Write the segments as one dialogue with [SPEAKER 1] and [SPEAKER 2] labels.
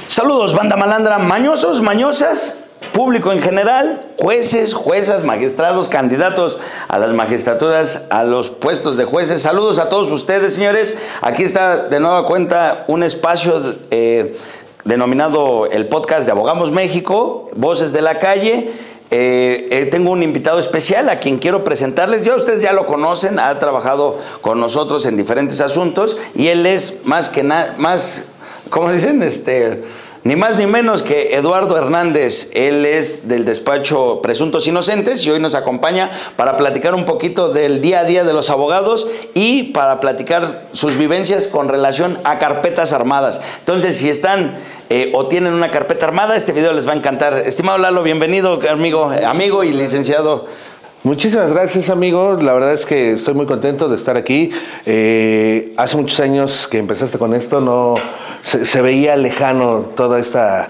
[SPEAKER 1] Saludos, banda malandra, mañosos, mañosas, público en general, jueces, juezas, magistrados, candidatos a las magistraturas, a los puestos de jueces. Saludos a todos ustedes, señores. Aquí está de nueva cuenta un espacio denominado el podcast de Abogamos México, Voces de la Calle. Tengo un invitado especial a quien quiero presentarles. Ustedes ya lo conocen, ha trabajado con nosotros en diferentes asuntos y él es más que nada, ¿cómo dicen? Ni más ni menos que Eduardo Hernández. Él es del despacho Presuntos Inocentes y hoy nos acompaña para platicar un poquito del día a día de los abogados y para platicar sus vivencias con relación a carpetas armadas. Entonces, si están o tienen una carpeta armada, este video les va a encantar. Estimado Lalo, bienvenido, amigo y licenciado.
[SPEAKER 2] Muchísimas gracias, amigo. La verdad es que estoy muy contento de estar aquí. Hace muchos años que empezaste con esto, no se veía lejano toda esta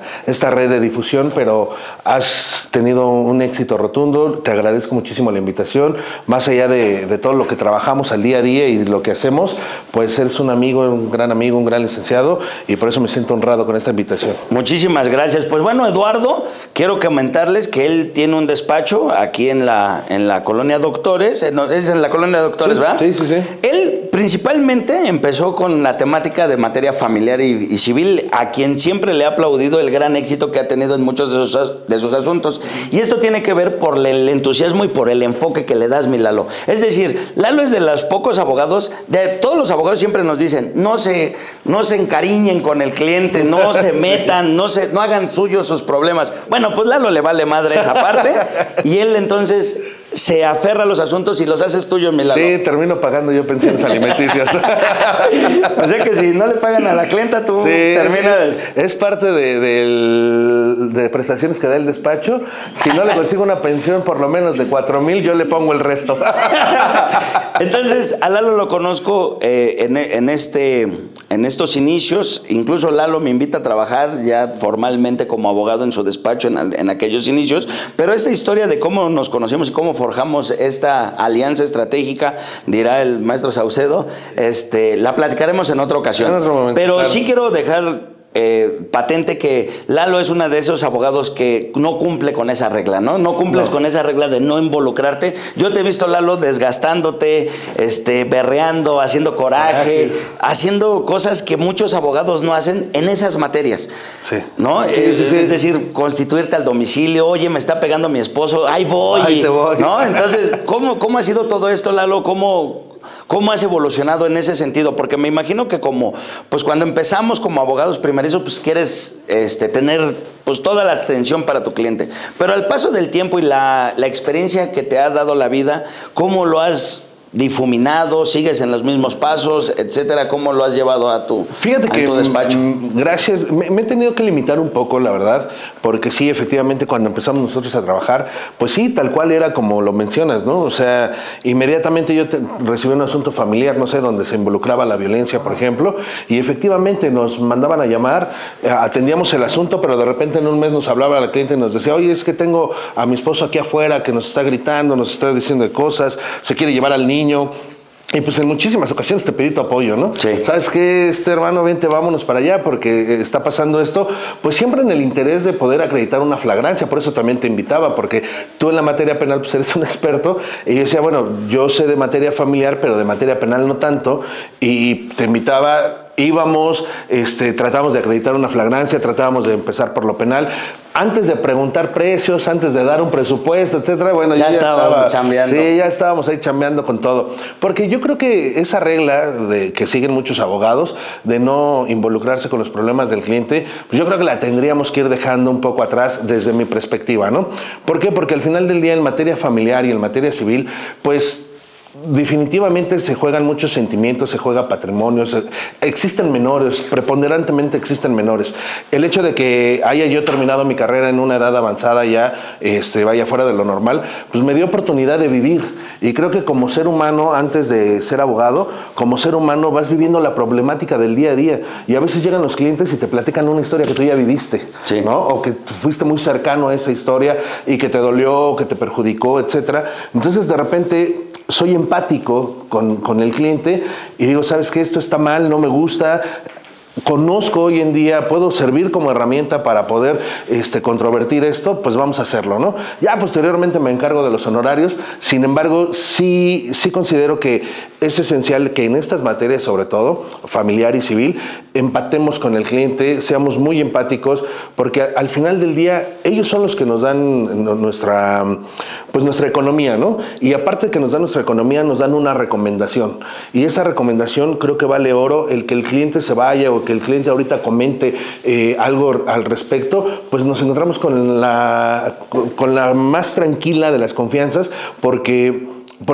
[SPEAKER 2] red de difusión, pero has tenido un éxito rotundo. Te agradezco muchísimo la invitación. Más allá de todo lo que trabajamos al día a día y lo que hacemos, pues eres un amigo, un gran licenciado, y por eso me siento honrado con esta invitación.
[SPEAKER 1] Muchísimas gracias. Pues bueno, Eduardo, quiero comentarles que él tiene un despacho aquí en la Colonia Doctores. Es en la Colonia Doctores, ¿verdad?
[SPEAKER 2] Sí.
[SPEAKER 1] Él principalmente empezó con la temática de materia familiar y civil, a quien siempre le ha aplaudido el gran éxito que ha tenido en muchos de sus asuntos. Y esto tiene que ver por el entusiasmo y por el enfoque que le das, mi Lalo. Es decir, Lalo es de los pocos abogados, de todos los abogados siempre nos dicen, no se encariñen con el cliente, no se metan, no hagan suyos sus problemas. Bueno, pues Lalo le vale madre esa parte y él entonces se aferra a los asuntos y los haces tuyos, mi Lalo.
[SPEAKER 2] Sí, termino pagando yo pensiones alimenticias.
[SPEAKER 1] O sea que si no le pagan a la clienta, tú terminas.
[SPEAKER 2] Es parte de prestaciones que da el despacho. Si no le consigo una pensión por lo menos de 4,000, yo le pongo el resto.
[SPEAKER 1] Entonces, a Lalo lo conozco en estos inicios. Incluso Lalo me invita a trabajar ya formalmente como abogado en su despacho en aquellos inicios. Pero esta historia de cómo nos conocimos y cómo forjamos esta alianza estratégica, dirá el maestro Saucedo, la platicaremos en otra ocasión. Pero claro, sí quiero dejar patente que Lalo es uno de esos abogados que no cumple con esa regla, ¿no? No cumples con esa regla de no involucrarte. Yo te he visto, Lalo, desgastándote, berreando, haciendo coraje, haciendo cosas que muchos abogados no hacen en esas materias.
[SPEAKER 2] Sí.
[SPEAKER 1] ¿No?
[SPEAKER 2] Sí.
[SPEAKER 1] Es decir, constituirte al domicilio, oye, me está pegando mi esposo, ahí voy.
[SPEAKER 2] Ahí te voy.
[SPEAKER 1] ¿No? Entonces, ¿cómo ha sido todo esto, Lalo? ¿Cómo has evolucionado en ese sentido? Porque me imagino que pues cuando empezamos como abogados primerizos, pues quieres tener pues toda la atención para tu cliente. Pero al paso del tiempo y la experiencia que te ha dado la vida, ¿cómo lo has difuminado? ¿Sigues en los mismos pasos, etcétera? ¿Cómo lo has llevado a tu despacho?
[SPEAKER 2] Gracias. Me he tenido que limitar un poco, la verdad, porque sí, efectivamente, cuando empezamos nosotros a trabajar, pues sí, tal cual era como lo mencionas, ¿no? O sea, inmediatamente yo recibí un asunto familiar, no sé, donde se involucraba la violencia, por ejemplo, y efectivamente nos mandaban a llamar, atendíamos el asunto, pero de repente en un mes nos hablaba la cliente y nos decía, oye, es que tengo a mi esposo aquí afuera que nos está gritando, nos está diciendo cosas, se quiere llevar al niño. Y pues en muchísimas ocasiones te pedí tu apoyo, ¿no?
[SPEAKER 1] Sí.
[SPEAKER 2] ¿Sabes qué, hermano? Vente, vámonos para allá porque está pasando esto. Pues siempre en el interés de poder acreditar una flagrancia. Por eso también te invitaba, porque tú en la materia penal pues eres un experto. Y yo decía, bueno, yo sé de materia familiar, pero de materia penal no tanto. Y te invitaba, íbamos, tratábamos de acreditar una flagrancia, tratábamos de empezar por lo penal. Antes de preguntar precios, antes de dar un presupuesto, etcétera, bueno, ya estaba chambeando. Sí, ya estábamos ahí chambeando con todo. Porque yo creo que esa regla que siguen muchos abogados de no involucrarse con los problemas del cliente, pues yo creo que la tendríamos que ir dejando un poco atrás desde mi perspectiva, ¿no? ¿Por qué? Porque al final del día en materia familiar y en materia civil, pues definitivamente se juegan muchos sentimientos, se juega patrimonio, existen menores, preponderantemente existen menores. El hecho de que haya yo terminado mi carrera en una edad avanzada ya, vaya fuera de lo normal, pues me dio oportunidad de vivir. Y creo que como ser humano, antes de ser abogado, como ser humano vas viviendo la problemática del día a día. Y a veces llegan los clientes y te platican una historia que tú ya viviste,
[SPEAKER 1] sí,
[SPEAKER 2] ¿no? O que fuiste muy cercano a esa historia y que te dolió, que te perjudicó, etcétera. Entonces de repente soy empático con el cliente y digo, ¿sabes qué? Esto está mal, no me gusta. conozco hoy en día, puedo servir como herramienta para poder controvertir esto, pues vamos a hacerlo, ¿no? Ya posteriormente me encargo de los honorarios, sin embargo, sí considero que es esencial que en estas materias, sobre todo, familiar y civil, empatemos con el cliente, seamos muy empáticos, porque al final del día, ellos son los que nos dan nuestra economía, ¿no? Y aparte de que nos dan nuestra economía, nos dan una recomendación. Y esa recomendación creo que vale oro, el que el cliente se vaya o que el cliente ahorita comente algo al respecto, pues nos encontramos con la más tranquila de las confianzas, porque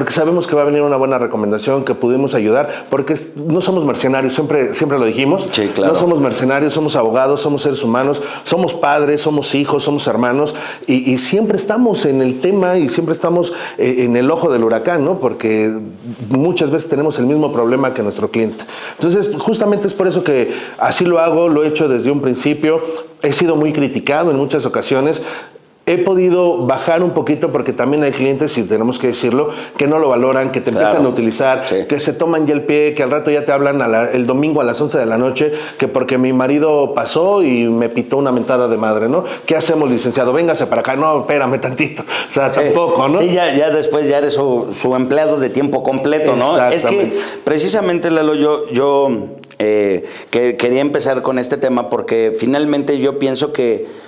[SPEAKER 2] sabemos que va a venir una buena recomendación, que pudimos ayudar, porque no somos mercenarios, siempre lo dijimos.
[SPEAKER 1] Sí, claro.
[SPEAKER 2] No somos mercenarios, somos abogados, somos seres humanos, somos padres, somos hijos, somos hermanos, y siempre estamos en el tema y siempre estamos en el ojo del huracán, ¿no? Porque muchas veces tenemos el mismo problema que nuestro cliente. Entonces, justamente es por eso que así lo hago, lo he hecho desde un principio, he sido muy criticado en muchas ocasiones. He podido bajar un poquito porque también hay clientes, y tenemos que decirlo, que no lo valoran, que te empiezan a utilizar, sí, que se toman ya el pie, que al rato ya te hablan el domingo a las 11 de la noche, que porque mi marido pasó y me pitó una mentada de madre, ¿no? ¿Qué hacemos, licenciado? Véngase para acá. No, espérame tantito. O sea, sí, tampoco, ¿no?
[SPEAKER 1] Sí, ya después ya eres su empleado de tiempo completo, ¿no? Es que precisamente, Lalo, yo quería empezar con este tema porque finalmente yo pienso que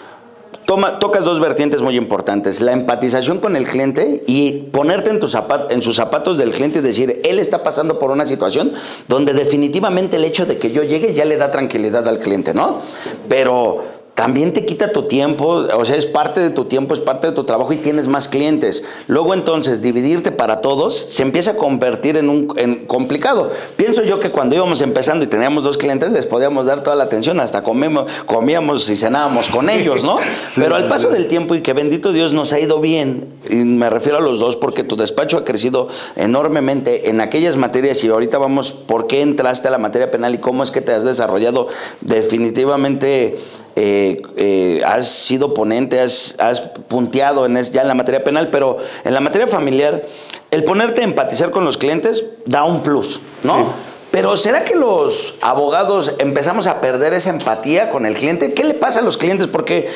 [SPEAKER 1] tocas dos vertientes muy importantes: la empatización con el cliente y ponerte en sus zapatos del cliente y decir, él está pasando por una situación donde definitivamente el hecho de que yo llegue ya le da tranquilidad al cliente, ¿no? Pero también te quita tu tiempo, o sea, es parte de tu tiempo, es parte de tu trabajo y tienes más clientes. Luego entonces dividirte para todos se empieza a convertir en complicado. Pienso yo que cuando íbamos empezando y teníamos 2 clientes les podíamos dar toda la atención, hasta comíamos y cenábamos con ellos, ¿no? Sí, pero al paso del tiempo, y que bendito Dios nos ha ido bien, y me refiero a los dos porque tu despacho ha crecido enormemente en aquellas materias, y ahorita vamos por qué entraste a la materia penal y cómo es que te has desarrollado definitivamente. Has sido ponente, has punteado ya en la materia penal, pero en la materia familiar, el ponerte a empatizar con los clientes da un plus, ¿no? Sí. Pero ¿será que los abogados empezamos a perder esa empatía con el cliente? ¿Qué le pasa a los clientes? Porque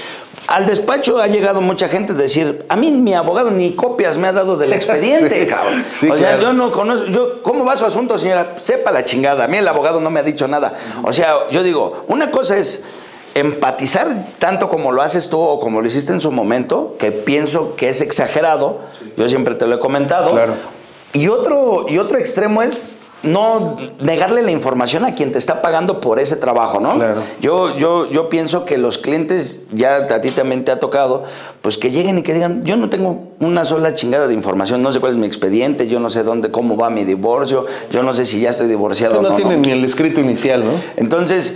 [SPEAKER 1] al despacho ha llegado mucha gente a decir, a mí mi abogado ni copias me ha dado del expediente, sí, cabrón. Sí, o sea, claro, yo no conozco, ¿cómo va su asunto, señora? Sepa la chingada, a mí el abogado no me ha dicho nada. O sea, yo digo, una cosa es empatizar tanto como lo haces tú o como lo hiciste en su momento, que pienso que es exagerado, yo siempre te lo he comentado. Claro. Y otro extremo es no negarle la información a quien te está pagando por ese trabajo, ¿no? Claro. Yo pienso que los clientes, ya a ti también te ha tocado, pues que lleguen y que digan, yo no tengo una sola chingada de información, no sé cuál es mi expediente, yo no sé cómo va mi divorcio, yo no sé si ya estoy divorciado o no. No tienen
[SPEAKER 2] ni el escrito inicial, ¿no?
[SPEAKER 1] Entonces,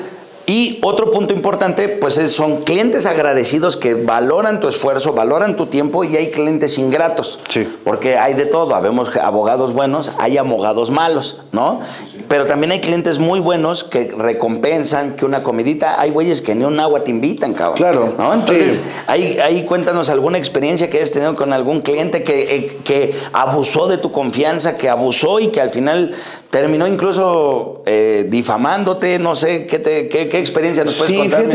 [SPEAKER 1] y otro punto importante, pues son clientes agradecidos que valoran tu esfuerzo, valoran tu tiempo, y hay clientes ingratos. Sí. Porque hay de todo, habemos abogados buenos, hay abogados malos, ¿no? Pero también hay clientes muy buenos que recompensan, que una comidita, hay güeyes que ni un agua te invitan, cabrón. Claro. ¿No? Entonces, sí, ahí cuéntanos alguna experiencia que hayas tenido con algún cliente que abusó de tu confianza, que abusó y que al final terminó incluso difamándote, no sé, ¿qué experiencia nos puedes contar?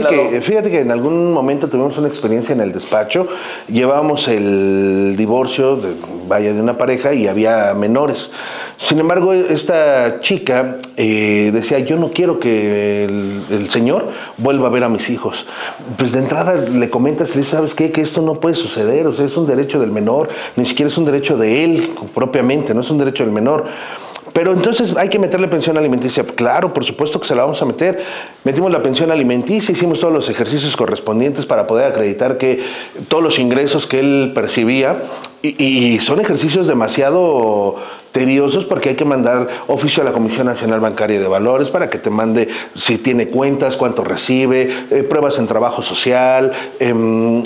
[SPEAKER 2] Fíjate que en algún momento tuvimos una experiencia en el despacho, llevábamos el divorcio de una pareja y había menores. Sin embargo, esta chica decía, yo no quiero que el señor vuelva a ver a mis hijos. Pues de entrada le comentas y le dices, ¿sabes qué? Que esto no puede suceder, o sea, es un derecho del menor, ni siquiera es un derecho de él propiamente, no es un derecho del menor. Pero entonces hay que meterle pensión alimenticia. Claro, por supuesto que se la vamos a meter. Metimos la pensión alimenticia, hicimos todos los ejercicios correspondientes para poder acreditar que todos los ingresos que él percibía, y son ejercicios demasiado tediosos porque hay que mandar oficio a la Comisión Nacional Bancaria de Valores para que te mande si tiene cuentas, cuánto recibe, pruebas en trabajo social,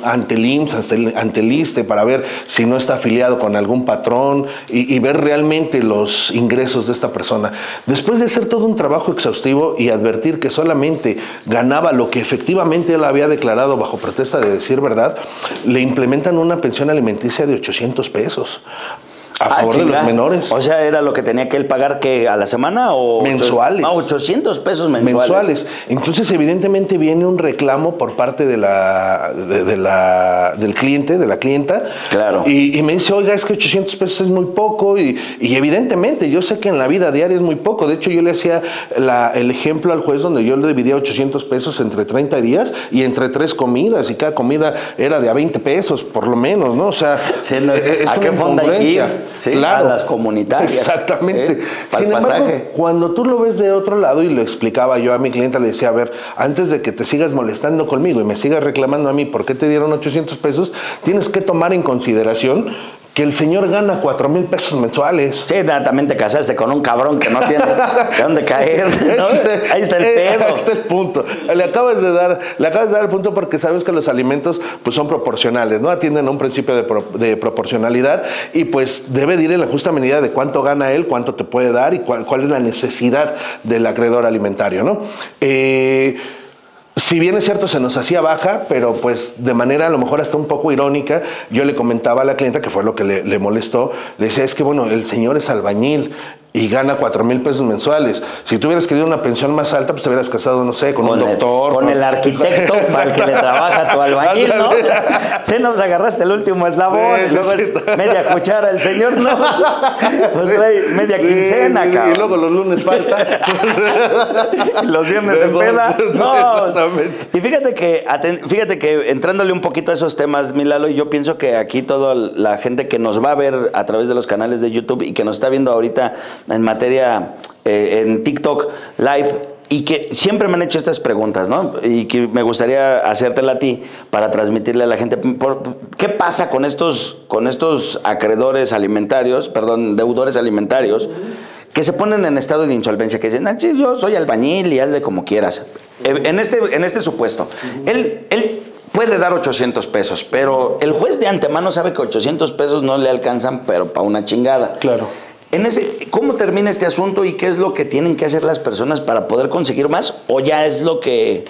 [SPEAKER 2] ante el IMSS, ante el ISSSTE, para ver si no está afiliado con algún patrón y ver realmente los ingresos de esta persona. Después de hacer todo un trabajo exhaustivo y advertir que solamente ganaba lo que efectivamente él había declarado bajo pretexto de decir verdad, le implementan una pensión alimenticia de 800 pesos. a favor de los menores.
[SPEAKER 1] O sea, ¿era lo que tenía que él pagar que a la semana o...?
[SPEAKER 2] Mensuales.
[SPEAKER 1] 800 pesos mensuales.
[SPEAKER 2] Entonces, evidentemente viene un reclamo por parte del cliente, de la clienta.
[SPEAKER 1] Claro.
[SPEAKER 2] Y me dice, oiga, es que 800 pesos es muy poco. Y evidentemente, yo sé que en la vida diaria es muy poco. De hecho, yo le hacía el ejemplo al juez donde yo le dividía 800 pesos entre 30 días y entre 3 comidas. Y cada comida era de a 20 pesos, por lo menos, ¿no? O sea,
[SPEAKER 1] sí, ¿a qué fondo hay que ir? Sí, claro, a las comunitarias.
[SPEAKER 2] Exactamente.
[SPEAKER 1] Para
[SPEAKER 2] Sin
[SPEAKER 1] el
[SPEAKER 2] embargo,
[SPEAKER 1] pasaje.
[SPEAKER 2] cuando tú lo ves de otro lado, y lo explicaba yo a mi clienta, le decía, a ver, antes de que te sigas molestando conmigo y me sigas reclamando a mí por qué te dieron 800 pesos, tienes que tomar en consideración que el señor gana 4,000 pesos mensuales.
[SPEAKER 1] Sí, también te casaste con un cabrón que no tiene de dónde caer, ¿no? Ahí está el pedo.
[SPEAKER 2] Ahí está el punto. Le acabas de dar el punto porque sabes que los alimentos pues son proporcionales, ¿no? Atienden a un principio de proporcionalidad y pues debe de ir en la justa medida de cuánto gana él, cuánto te puede dar y cuál es la necesidad del acreedor alimentario, ¿no? Si bien es cierto, se nos hacía baja, pero pues de manera a lo mejor hasta un poco irónica, yo le comentaba a la clienta, que fue lo que le molestó, le decía, es que bueno, el señor es albañil y gana 4,000 pesos mensuales. Si tú hubieras querido una pensión más alta, pues te hubieras casado, no sé, con un doctor.
[SPEAKER 1] Con el arquitecto para el que le trabaja tu albañil, ¿no? Sí, no, pues agarraste el último eslabón, y luego es media cuchara el señor, ¿no? Pues trae media quincena, cabrón.
[SPEAKER 2] Y luego los lunes falta.
[SPEAKER 1] Y los viernes en peda. No.
[SPEAKER 2] Exactamente.
[SPEAKER 1] Y fíjate que entrándole un poquito a esos temas, mi Lalo, yo pienso que aquí toda la gente que nos va a ver a través de los canales de YouTube y que nos está viendo ahorita en materia en TikTok Live, y que siempre me han hecho estas preguntas, ¿no? Y que me gustaría hacértela a ti para transmitirle a la gente. ¿Qué pasa con estos acreedores alimentarios, deudores alimentarios, que se ponen en estado de insolvencia, que dicen, sí, yo soy albañil y hazle como quieras? En este supuesto, él puede dar 800 pesos, pero el juez de antemano sabe que 800 pesos no le alcanzan, pero para una chingada.
[SPEAKER 2] Claro.
[SPEAKER 1] ¿Cómo termina este asunto y qué es lo que tienen que hacer las personas para poder conseguir más? ¿O ya es lo que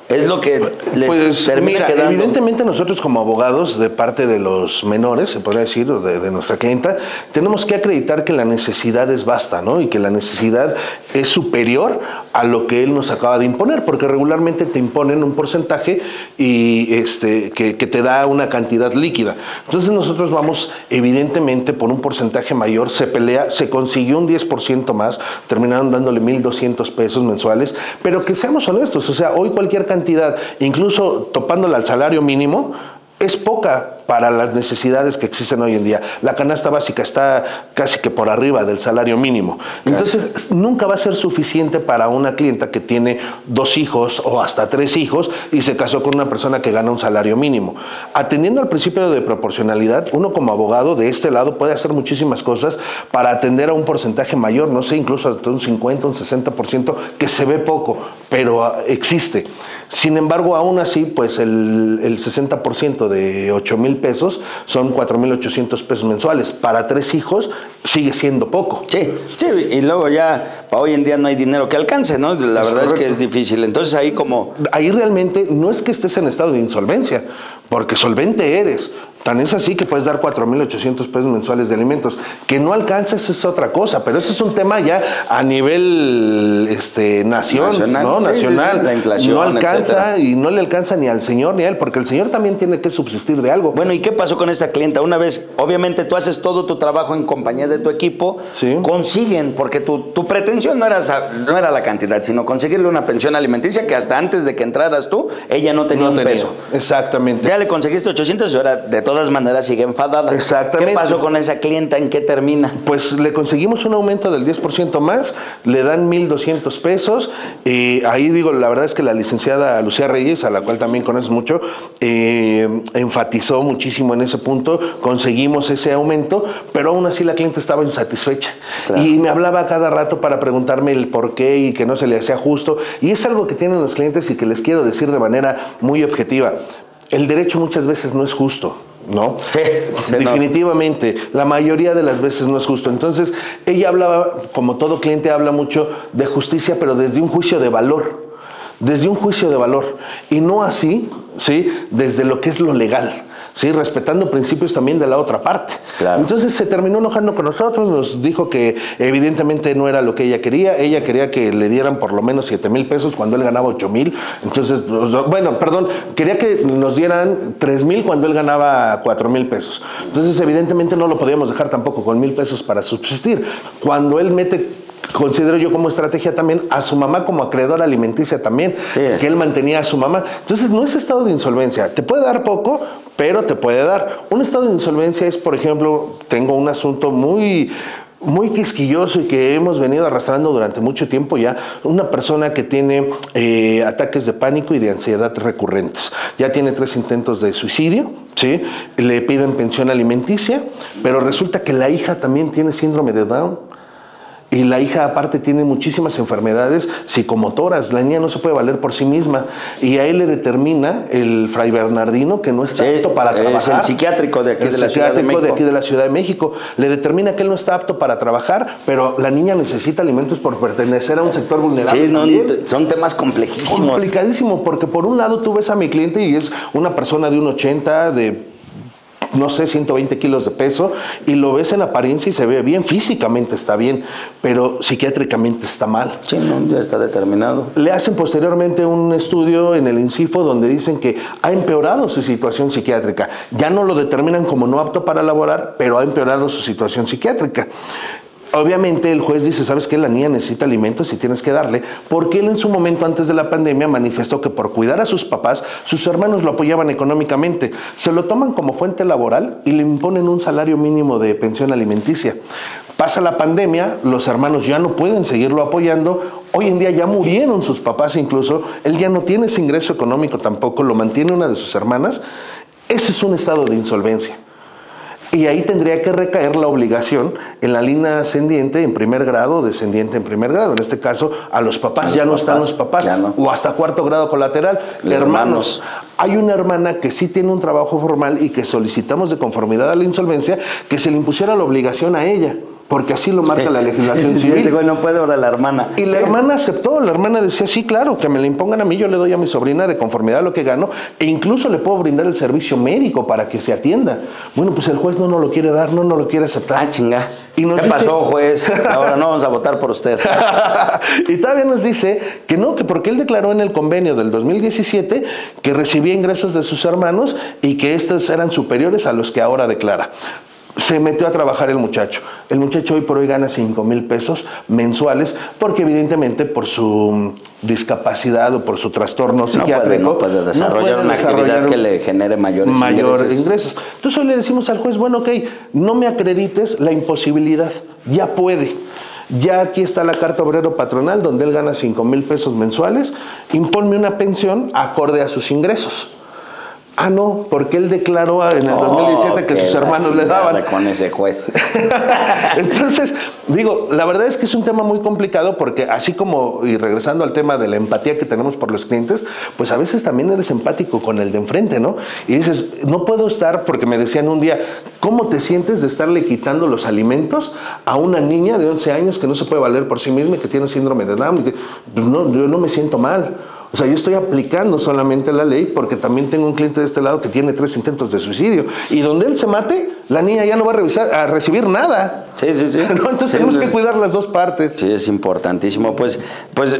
[SPEAKER 1] les
[SPEAKER 2] pues,
[SPEAKER 1] termina quedando?
[SPEAKER 2] Evidentemente nosotros como abogados de parte de los menores, se podría decir, de nuestra clienta, tenemos que acreditar que la necesidad es vasta, ¿no? Y que la necesidad es superior a lo que él nos acaba de imponer, porque regularmente te imponen un porcentaje y que te da una cantidad líquida. Entonces nosotros vamos evidentemente por un porcentaje mayor, se pelea, se consiguió un 10% más, terminaron dándole 1,200 pesos mensuales, pero que seamos honestos, o sea, hoy cualquier cantidad, incluso topándola al salario mínimo, es poca para las necesidades que existen hoy en día. La canasta básica está casi que por arriba del salario mínimo. Entonces, nunca va a ser suficiente para una clienta que tiene 2 hijos o hasta 3 hijos y se casó con una persona que gana un salario mínimo. Atendiendo al principio de proporcionalidad, uno como abogado de este lado puede hacer muchísimas cosas para atender a un porcentaje mayor, no sé, incluso hasta un 50, un 60%, que se ve poco, pero existe. Sin embargo, aún así, pues el 60% de 8,000 pesos son 4,800 pesos mensuales. Para 3 hijos sigue siendo poco.
[SPEAKER 1] Sí, y luego ya para hoy en día no hay dinero que alcance, ¿no? La verdad es que es difícil. Entonces ahí
[SPEAKER 2] realmente no es que estés en estado de insolvencia, porque solvente eres. Tan es así que puedes dar 4,800 pesos mensuales de alimentos. Que no alcances es otra cosa, pero ese es un tema ya a nivel nacional, ¿no? Nacional.
[SPEAKER 1] Sí, la inflación,
[SPEAKER 2] no alcanza,
[SPEAKER 1] etcétera.
[SPEAKER 2] Y no le alcanza ni al señor ni a él, porque el señor también tiene que subsistir de algo.
[SPEAKER 1] Bueno, ¿y qué pasó con esta clienta? Una vez, obviamente tú haces todo tu trabajo en compañía de tu equipo,
[SPEAKER 2] sí.
[SPEAKER 1] Consiguen, porque tu pretensión no era la cantidad, sino conseguirle una pensión alimenticia que hasta antes de que entraras tú, ella no tenía un peso.
[SPEAKER 2] Exactamente.
[SPEAKER 1] Ya le conseguiste 800 y ahora de todas maneras sigue enfadada.
[SPEAKER 2] Exactamente.
[SPEAKER 1] ¿Qué pasó con esa clienta? ¿En qué termina?
[SPEAKER 2] Pues le conseguimos un aumento del 10% más, le dan 1,200 pesos. Ahí digo, la verdad es que la licenciada Lucía Reyes, a la cual también conoces mucho, enfatizó muchísimo en ese punto, conseguimos ese aumento, pero aún así la cliente estaba insatisfecha. Claro. Y me hablaba cada rato para preguntarme el por qué y que no se le hacía justo. Y es algo que tienen los clientes y que les quiero decir de manera muy objetiva. El derecho muchas veces no es justo, ¿no?
[SPEAKER 1] Sí,
[SPEAKER 2] definitivamente, la mayoría de las veces no es justo. Entonces, ella hablaba, como todo cliente habla mucho de justicia, pero desde un juicio de valor. desde un juicio de valor y no así, ¿sí?, desde lo que es lo legal. Sí, respetando principios también de la otra parte.
[SPEAKER 1] Claro.
[SPEAKER 2] Entonces se terminó enojando con nosotros, nos dijo que evidentemente no era lo que ella quería que le dieran por lo menos 7,000 pesos cuando él ganaba 8,000. Entonces, bueno, perdón, quería que nos dieran 3,000 cuando él ganaba 4,000 pesos. Entonces evidentemente no lo podíamos dejar tampoco con 1,000 pesos para subsistir. Cuando él mete, considero yo como estrategia también, a su mamá como acreedora alimenticia también, sí, que él mantenía a su mamá. Entonces no es estado de insolvencia, te puede dar poco, pero te puede dar. Un estado de insolvencia es, por ejemplo, tengo un asunto muy quisquilloso y que hemos venido arrastrando durante mucho tiempo ya, una persona que tiene ataques de pánico y de ansiedad recurrentes. Ya tiene 3 intentos de suicidio, ¿sí? Le piden pensión alimenticia, pero resulta que la hija también tiene síndrome de Down. Y la hija aparte tiene muchísimas enfermedades psicomotoras, la niña no se puede valer por sí misma y a él le determina el Fray Bernardino que no está apto para trabajar.
[SPEAKER 1] Es el psiquiátrico de aquí de la Ciudad de México.
[SPEAKER 2] De aquí de la Ciudad de México. Le determina que él no está apto para trabajar, pero la niña necesita alimentos por pertenecer a un sector vulnerable.
[SPEAKER 1] Sí, no, son temas complejísimos.
[SPEAKER 2] Complicadísimo, porque por un lado tú ves a mi cliente y es una persona de 1,80, de no sé, 120 kilos de peso, y lo ves en apariencia y se ve bien, físicamente está bien, pero psiquiátricamente está mal.
[SPEAKER 1] Sí, no, ya está determinado.
[SPEAKER 2] Le hacen posteriormente un estudio en el INCIFO donde dicen que ha empeorado su situación psiquiátrica. Ya no lo determinan como no apto para laborar, pero ha empeorado su situación psiquiátrica. Obviamente el juez dice, ¿sabes qué? La niña necesita alimentos y tienes que darle, porque él en su momento antes de la pandemia manifestó que por cuidar a sus papás, sus hermanos lo apoyaban económicamente. Se lo toman como fuente laboral y le imponen un salario mínimo de pensión alimenticia. Pasa la pandemia, los hermanos ya no pueden seguirlo apoyando, hoy en día ya murieron sus papás incluso, él ya no tiene ese ingreso económico tampoco, lo mantiene una de sus hermanas. Ese es un estado de insolvencia. Y ahí tendría que recaer la obligación en la línea ascendiente en primer grado o descendiente en primer grado. En este caso, a los papás, ya no están los papás, no. O hasta 4º grado colateral, hermanos. Hay una hermana que sí tiene un trabajo formal y que solicitamos de conformidad a la insolvencia que se le impusiera la obligación a ella, porque así lo marca la legislación civil.
[SPEAKER 1] Sí, no puede ahora la hermana.
[SPEAKER 2] Y la hermana aceptó, la hermana decía, sí, claro, que me la impongan a mí, yo le doy a mi sobrina de conformidad a lo que gano, e incluso le puedo brindar el servicio médico para que se atienda. Bueno, pues el juez no nos lo quiere dar, no nos lo quiere aceptar.
[SPEAKER 1] Ah, chinga.
[SPEAKER 2] Y nos
[SPEAKER 1] ¿Qué
[SPEAKER 2] dice,
[SPEAKER 1] pasó, juez? Ahora no vamos a votar por usted.
[SPEAKER 2] Y todavía nos dice que no, que porque él declaró en el convenio del 2017 que recibía ingresos de sus hermanos y que estos eran superiores a los que ahora declara. Se metió a trabajar el muchacho. El muchacho hoy por hoy gana 5,000 pesos mensuales porque evidentemente por su discapacidad o por su trastorno psiquiátrico
[SPEAKER 1] no puede desarrollar una actividad que le genere mayores ingresos.
[SPEAKER 2] Entonces hoy le decimos al juez, bueno, ok, no me acredites la imposibilidad, ya puede. Ya aquí está la carta obrero patronal donde él gana 5,000 pesos mensuales, imponme una pensión acorde a sus ingresos. Ah, no, porque él declaró en el 2017 que sus hermanos le daban.
[SPEAKER 1] Con ese juez.
[SPEAKER 2] Entonces, digo, la verdad es que es un tema muy complicado porque así como, y regresando al tema de la empatía que tenemos por los clientes, pues a veces también eres empático con el de enfrente, ¿no? Y dices, no puedo estar, porque me decían un día, ¿cómo te sientes de estarle quitando los alimentos a una niña de 11 años que no se puede valer por sí misma y que tiene síndrome de Down? Pues no, yo no me siento mal. O sea, yo estoy aplicando solamente la ley porque también tengo un cliente de este lado que tiene 3 intentos de suicidio. Y donde él se mate, la niña ya no va a recibir nada.
[SPEAKER 1] Sí.
[SPEAKER 2] ¿No? Entonces tenemos que cuidar las dos partes.
[SPEAKER 1] Sí, es importantísimo. Pues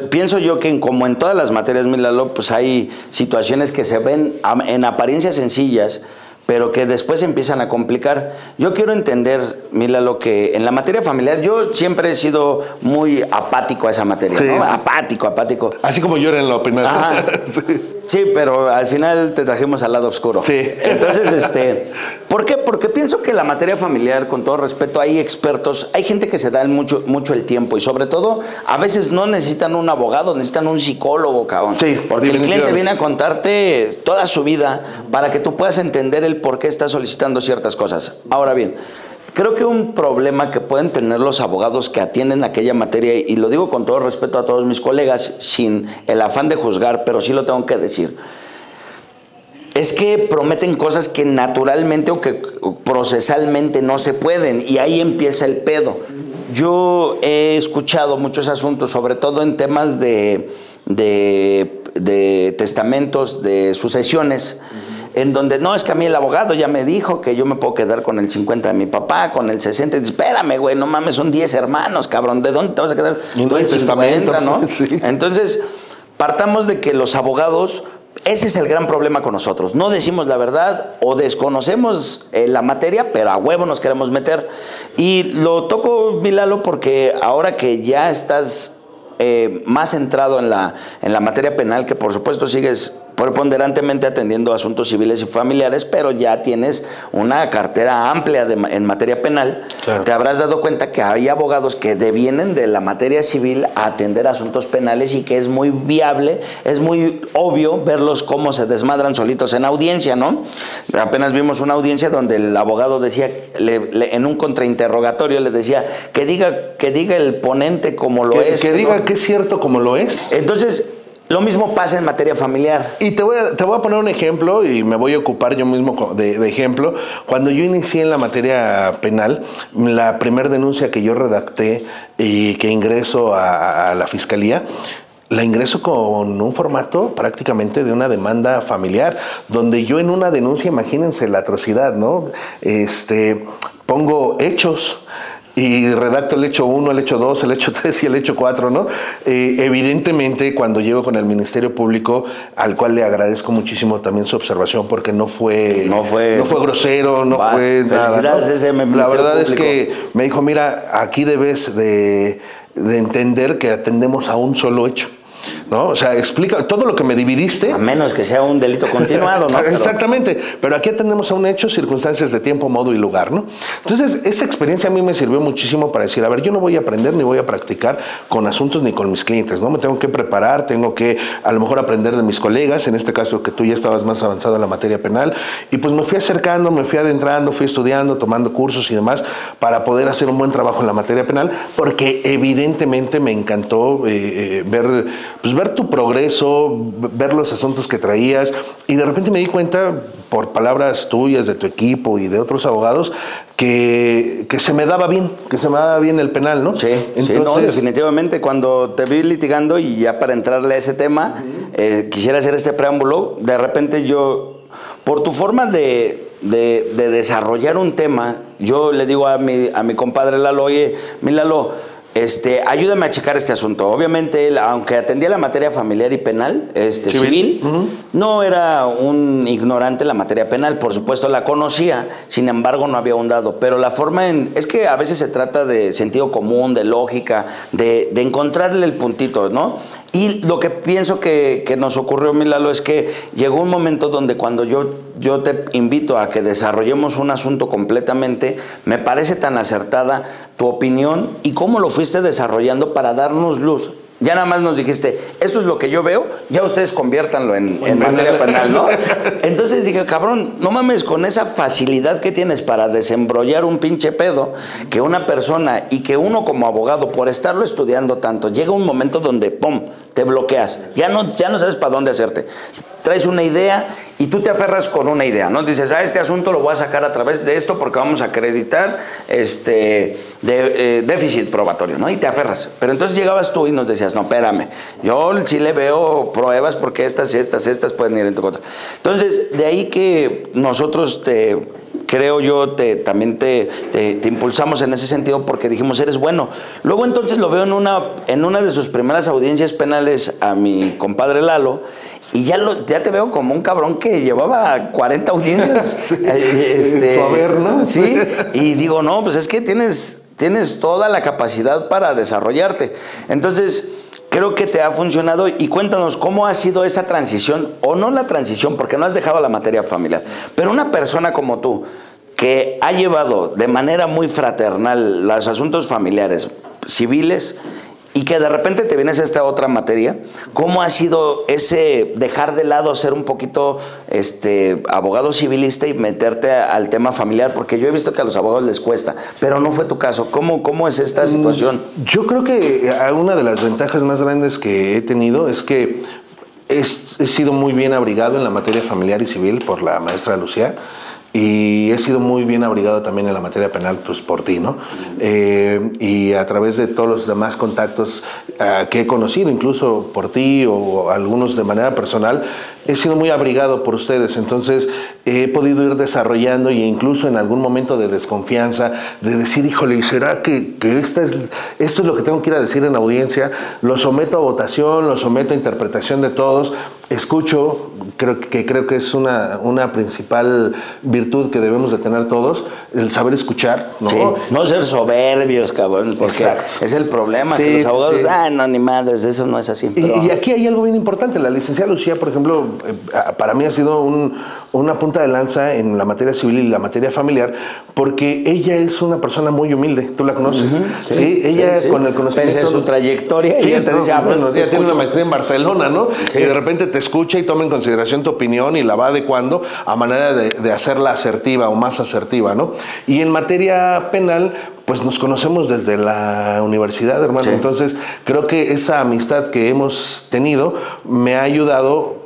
[SPEAKER 1] pienso yo que como en todas las materias, Lalo, pues hay situaciones que se ven en apariencia sencillas, pero que después empiezan a complicar. Yo quiero entender, Lalo, que en la materia familiar yo siempre he sido muy apático a esa materia, ¿no? Apático.
[SPEAKER 2] Así como yo era en la opinión.
[SPEAKER 1] Sí, pero al final te trajimos al lado oscuro.
[SPEAKER 2] Sí.
[SPEAKER 1] Entonces, ¿por qué? Porque pienso que la materia familiar, con todo respeto, hay expertos, hay gente que se da mucho el tiempo y sobre todo, a veces no necesitan un abogado, necesitan un psicólogo, cabrón.
[SPEAKER 2] Sí,
[SPEAKER 1] porque el cliente viene a contarte toda su vida para que tú puedas entender el por qué está solicitando ciertas cosas. Ahora bien, creo que un problema que pueden tener los abogados que atienden aquella materia, y lo digo con todo respeto a todos mis colegas, sin el afán de juzgar, pero sí lo tengo que decir, es que prometen cosas que naturalmente o que procesalmente no se pueden, y ahí empieza el pedo. Yo he escuchado muchos asuntos, sobre todo en temas de de testamentos, de sucesiones, en donde no, es que a mí el abogado ya me dijo que yo me puedo quedar con el 50 de mi papá, con el 60. Y dice, espérame, güey, no mames, son 10 hermanos, cabrón, ¿de dónde te vas a quedar?
[SPEAKER 2] Y no hay testamento,
[SPEAKER 1] ¿no?
[SPEAKER 2] Sí.
[SPEAKER 1] Entonces, partamos de que los abogados, ese es el gran problema con nosotros. No decimos la verdad o desconocemos la materia, pero a huevo nos queremos meter. Y lo toco, mi Lalo, porque ahora que ya estás más centrado en la materia penal, que por supuesto sigues preponderantemente atendiendo asuntos civiles y familiares, pero ya tienes una cartera amplia en materia penal. Claro. Te habrás dado cuenta que hay abogados que devienen de la materia civil a atender asuntos penales y que es muy viable, es muy obvio verlos cómo se desmadran solitos en audiencia, ¿no? Apenas vimos una audiencia donde el abogado decía, en un contrainterrogatorio le decía que diga el ponente como lo es.
[SPEAKER 2] Que diga que es cierto como lo es.
[SPEAKER 1] Entonces, lo mismo pasa en materia familiar.
[SPEAKER 2] Y te voy a poner un ejemplo y me voy a ocupar yo mismo de ejemplo. Cuando yo inicié en la materia penal, la primera denuncia que yo redacté y que ingreso a la fiscalía, la ingreso con un formato prácticamente de una demanda familiar, donde yo en una denuncia, imagínense la atrocidad, ¿no? Pongo hechos. Y redacto el hecho 1, el hecho 2, el hecho 3 y el hecho 4, ¿no? Evidentemente, cuando llego con el Ministerio Público, al cual le agradezco muchísimo también su observación, porque no fue grosero, no fue nada, ¿no? La verdad es que me dijo, mira, aquí debes de entender que atendemos a un solo hecho, ¿no? O sea, explica todo lo que me dividiste.
[SPEAKER 1] A menos que sea un delito continuado, ¿no?
[SPEAKER 2] Exactamente, pero aquí atendemos a un hecho, circunstancias de tiempo, modo y lugar, ¿no? Entonces, esa experiencia a mí me sirvió muchísimo para decir, a ver, yo no voy a aprender ni voy a practicar con asuntos ni con mis clientes, ¿no? Me tengo que preparar, tengo que a lo mejor aprender de mis colegas, en este caso que tú ya estabas más avanzado en la materia penal, y pues me fui acercando, me fui adentrando, fui estudiando, tomando cursos y demás, para poder hacer un buen trabajo en la materia penal, porque evidentemente me encantó ver tu progreso, ver los asuntos que traías, y de repente me di cuenta, por palabras tuyas, de tu equipo y de otros abogados, que se me daba bien el penal, ¿no?
[SPEAKER 1] Sí, entonces, no, definitivamente. Cuando te vi litigando, y ya para entrarle a ese tema, quisiera hacer este preámbulo. De repente yo, por tu forma de desarrollar un tema, yo le digo a mi compadre Lalo, oye, mi Lalo, ayúdame a checar este asunto. Obviamente, él, aunque atendía la materia familiar y penal, civil, no era un ignorante en la materia penal. Por supuesto, la conocía, sin embargo, no había ahondado. Pero la forma es que a veces se trata de sentido común, de lógica, de encontrarle el puntito, ¿no? Y lo que pienso que nos ocurrió, mi Lalo, es que llegó un momento donde cuando yo te invito a que desarrollemos un asunto completamente, me parece tan acertada tu opinión y cómo lo fuiste desarrollando para darnos luz. Ya nada más nos dijiste, esto es lo que yo veo, ya ustedes conviértanlo en materia penal, ¿no? Entonces dije, cabrón, no mames, con esa facilidad que tienes para desembrollar un pinche pedo, que una persona y que uno como abogado, por estarlo estudiando tanto, llega un momento donde, ¡pum!, te bloqueas. Ya no sabes para dónde hacerte. Traes una idea y tú te aferras con una idea, ¿no? Dices, este asunto lo voy a sacar a través de esto porque vamos a acreditar déficit probatorio, ¿no? Y te aferras. Pero entonces llegabas tú y nos decías, no, espérame, yo sí le veo pruebas porque estas pueden ir en tu contra. Entonces, de ahí que nosotros creo yo, también te impulsamos en ese sentido porque dijimos, eres bueno. Luego entonces lo veo en una de sus primeras audiencias penales a mi compadre Lalo, y ya te veo como un cabrón que llevaba 40 audiencias.
[SPEAKER 2] A ver, ¿no?
[SPEAKER 1] Sí, y digo, no, pues es que tienes toda la capacidad para desarrollarte. Entonces, creo que te ha funcionado, y cuéntanos cómo ha sido esa transición, o no la transición, porque no has dejado la materia familiar, pero una persona como tú, que ha llevado de manera muy fraternal los asuntos familiares, civiles, y que de repente te vienes a esta otra materia, ¿cómo ha sido ese dejar de lado ser un poquito abogado civilista y meterte al tema familiar? Porque yo he visto que a los abogados les cuesta, pero no fue tu caso. ¿Cómo es esta situación?
[SPEAKER 2] Yo creo que una de las ventajas más grandes que he tenido es que he sido muy bien abrigado en la materia familiar y civil por la maestra Lucía. y he sido muy bien abrigado también en la materia penal, pues por ti, ¿no? Y a través de todos los demás contactos que he conocido, incluso por ti o algunos de manera personal, he sido muy abrigado por ustedes. Entonces he podido ir desarrollando, y incluso en algún momento de desconfianza, de decir, híjole, ¿y será que esto es lo que tengo que ir a decir en audiencia? Lo someto a votación, lo someto a interpretación de todos, escucho, creo que es una principal virtud que debemos de tener todos, el saber escuchar, ¿no?
[SPEAKER 1] Sí, no ser soberbios, cabrón, porque exacto, es el problema, sí, que los abogados, no, ni madres, eso no es así. Pero...
[SPEAKER 2] Y aquí hay algo bien importante. La licenciada Lucía, por ejemplo, para mí ha sido una punta de lanza en la materia civil y la materia familiar, porque ella es una persona muy humilde, tú la conoces, ¿sí? Ella con el conocimiento...
[SPEAKER 1] Pese a su trayectoria,
[SPEAKER 2] ella te dice, bueno, ella tiene una maestría en Barcelona, ¿no? Sí. Y de repente te escucha y toma en consideración tu opinión y la va adecuando a manera de hacerla asertiva o más asertiva, ¿no? Y en materia penal, pues nos conocemos desde la universidad, hermano. Sí. Entonces, creo que esa amistad que hemos tenido me ha ayudado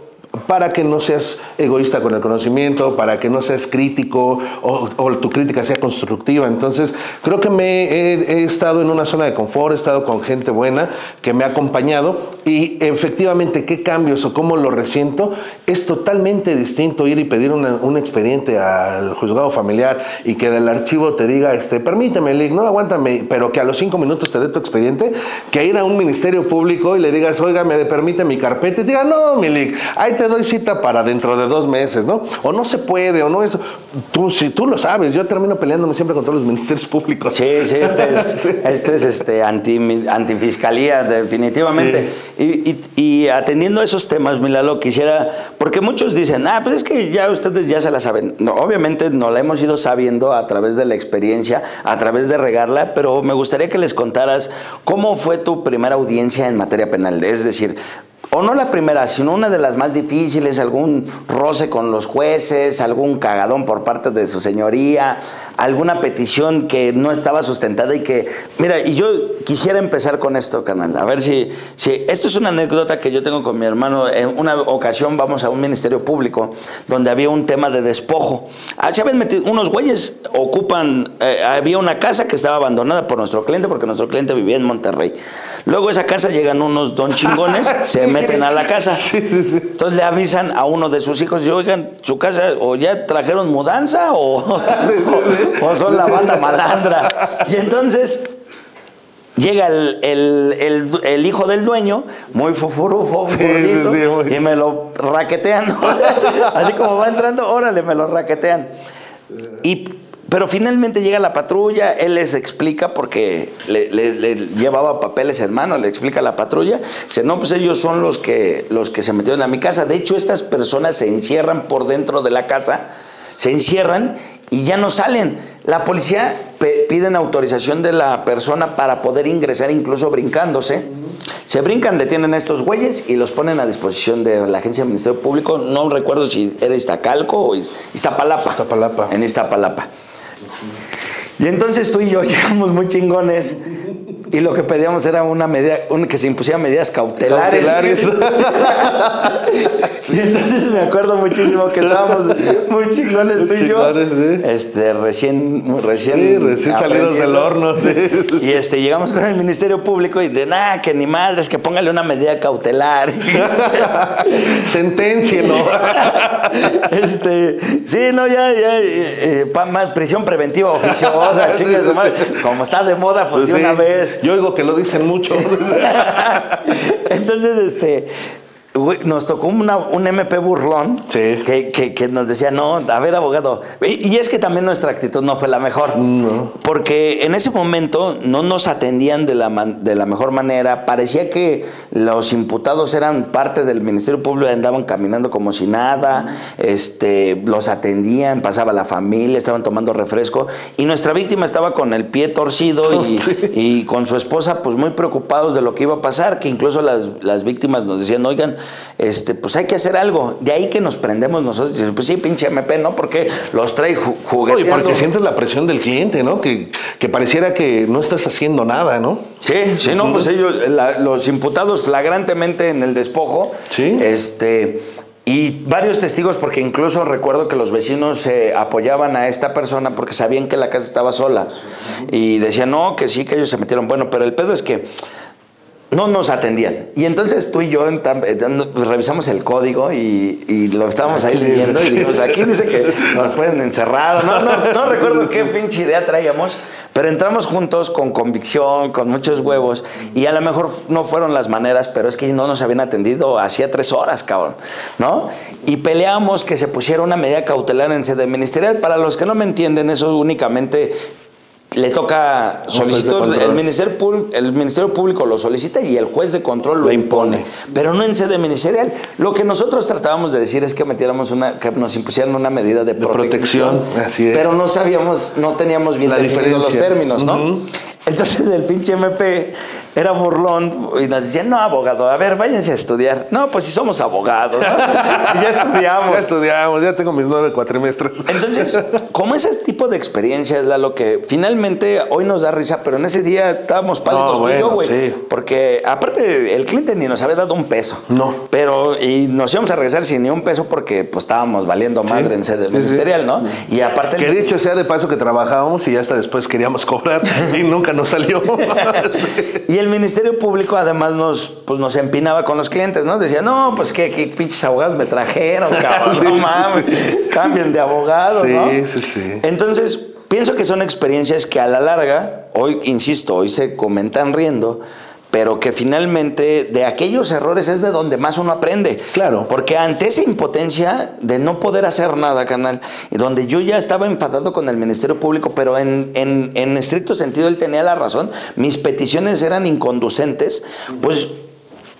[SPEAKER 2] para que no seas egoísta con el conocimiento, para que no seas crítico o tu crítica sea constructiva. Entonces, creo que he estado en una zona de confort, he estado con gente buena que me ha acompañado, y efectivamente qué cambios o cómo lo resiento. Es totalmente distinto ir y pedir un expediente al juzgado familiar y que del archivo te diga, permíteme, Lick, no, aguántame, pero que a los 5 minutos te dé tu expediente, que ir a un ministerio público y le digas, oiga, me permite mi carpeta, y te diga, no, mi Lick, ahí te doy cita para dentro de 2 meses, ¿no? O no se puede, o no eso. Si tú lo sabes, yo termino peleándome siempre con todos los ministerios públicos.
[SPEAKER 1] Sí, este es antifiscalía, definitivamente. Sí. Y atendiendo a esos temas, Milalo, quisiera, porque muchos dicen, pues es que ya ustedes ya se la saben. No, obviamente no la hemos ido sabiendo a través de la experiencia, a través de regarla, pero me gustaría que les contaras cómo fue tu primera audiencia en materia penal. Es decir, o no la primera, sino una de las más difíciles, algún roce con los jueces, algún cagadón por parte de su señoría, alguna petición que no estaba sustentada y que... Mira, y yo quisiera empezar con esto, carnal, a ver si esto es una anécdota que yo tengo con mi hermano. En una ocasión vamos a un ministerio público donde había un tema de despojo. Se habían metido unos güeyes, había una casa que estaba abandonada por nuestro cliente, porque nuestro cliente vivía en Monterrey. Luego a esa casa llegan unos don chingones, se meten a la casa. Entonces le avisan a uno de sus hijos, y oigan, su casa, o ya trajeron mudanza, o son la banda malandra. Y entonces llega el hijo del dueño, muy fufurufo, gordito, y me lo raquetean. Así como va entrando, órale, me lo raquetean. Pero finalmente llega la patrulla, él les explica, porque le llevaba papeles en mano, le explica a la patrulla, dice, no, pues ellos son los que se metieron a mi casa. De hecho, estas personas se encierran por dentro de la casa, se encierran y ya no salen. La policía piden autorización de la persona para poder ingresar, incluso brincándose. Se brincan, detienen a estos güeyes y los ponen a disposición de la agencia del Ministerio Público. No recuerdo si era Iztacalco o Iztapalapa. En Iztapalapa. Y entonces tú y yo llegamos muy chingones, y lo que pedíamos era que se impusieran medidas cautelares. Y entonces me acuerdo muchísimo que estábamos muy chingones tú y yo, recién
[SPEAKER 2] salidos del horno. Sí.
[SPEAKER 1] Y llegamos con el Ministerio Público y de que ni madres, que póngale una medida cautelar.
[SPEAKER 2] Senténcielo.
[SPEAKER 1] Sí, no, prisión preventiva oficiosa, chingas de madre. Como está de moda, pues de una vez.
[SPEAKER 2] Yo oigo que lo dicen mucho.
[SPEAKER 1] Entonces, nos tocó un MP burlón, sí, que nos decía, no, a ver, abogado. Y es que también nuestra actitud no fue la mejor. No. Porque en ese momento no nos atendían de la mejor manera. Parecía que los imputados eran parte del Ministerio Público y andaban caminando como si nada. Los atendían, pasaba la familia, estaban tomando refresco. Y nuestra víctima estaba con el pie torcido y con su esposa, pues muy preocupados de lo que iba a pasar. Que incluso las víctimas nos decían, oigan, pues hay que hacer algo. De ahí que nos prendemos nosotros. Pues sí, pinche MP, ¿no? Porque los trae jugueteando.
[SPEAKER 2] Y porque sientes la presión del cliente, ¿no? Que pareciera que no estás haciendo nada, ¿no?
[SPEAKER 1] Sí, no, pues ellos, los imputados flagrantemente en el despojo, ¿sí? Y varios testigos, porque incluso recuerdo que los vecinos apoyaban a esta persona porque sabían que la casa estaba sola. Y decían, no, que sí, que ellos se metieron. Bueno, pero el pedo es que no nos atendían. Y entonces tú y yo revisamos el código y lo estábamos ahí leyendo y dijimos, aquí dice que nos pueden encerrar. No recuerdo qué pinche idea traíamos, pero entramos juntos con convicción, con muchos huevos, y a lo mejor no fueron las maneras, pero es que no nos habían atendido hacía 3 horas, cabrón, ¿no? Y peleamos que se pusiera una medida cautelar en sede ministerial. Para los que no me entienden, eso únicamente le toca solicitud, el Ministerio Público lo solicita y el juez de control lo impone, pero no en sede ministerial. Lo que nosotros tratábamos de decir es que que nos impusieran una medida de protección,
[SPEAKER 2] así es.
[SPEAKER 1] Pero no teníamos bien definidos los términos, ¿no? Entonces el pinche MP era burlón y nos decía, no, abogado, a ver, váyanse a estudiar. No, pues si somos abogados, ¿no? Si ya estudiamos.
[SPEAKER 2] Ya estudiamos, ya tengo mis 9 cuatrimestres.
[SPEAKER 1] Entonces, como ese tipo de experiencias, lo que finalmente hoy nos da risa, pero en ese día estábamos pálidos tú y yo, güey. Sí. Porque aparte el cliente ni nos había dado un peso.
[SPEAKER 2] No.
[SPEAKER 1] Y nos íbamos a regresar sin ni un peso porque pues estábamos valiendo madre en sede ministerial, ¿no? Y aparte...
[SPEAKER 2] Que dicho sea de paso que trabajábamos y hasta después queríamos cobrar y nunca nos salió.
[SPEAKER 1] Y el Ministerio Público además nos empinaba con los clientes, ¿no? Decía, no, pues qué pinches abogados me trajeron, cabrón, no mames, cambien de abogado, ¿no?
[SPEAKER 2] Sí.
[SPEAKER 1] Entonces, pienso que son experiencias que a la larga, hoy, insisto, hoy se comentan riendo, pero que finalmente de aquellos errores es de donde más uno aprende.
[SPEAKER 2] Claro.
[SPEAKER 1] Porque ante esa impotencia de no poder hacer nada, carnal, y donde yo ya estaba enfadado con el Ministerio Público, pero en estricto sentido él tenía la razón, mis peticiones eran inconducentes, pues...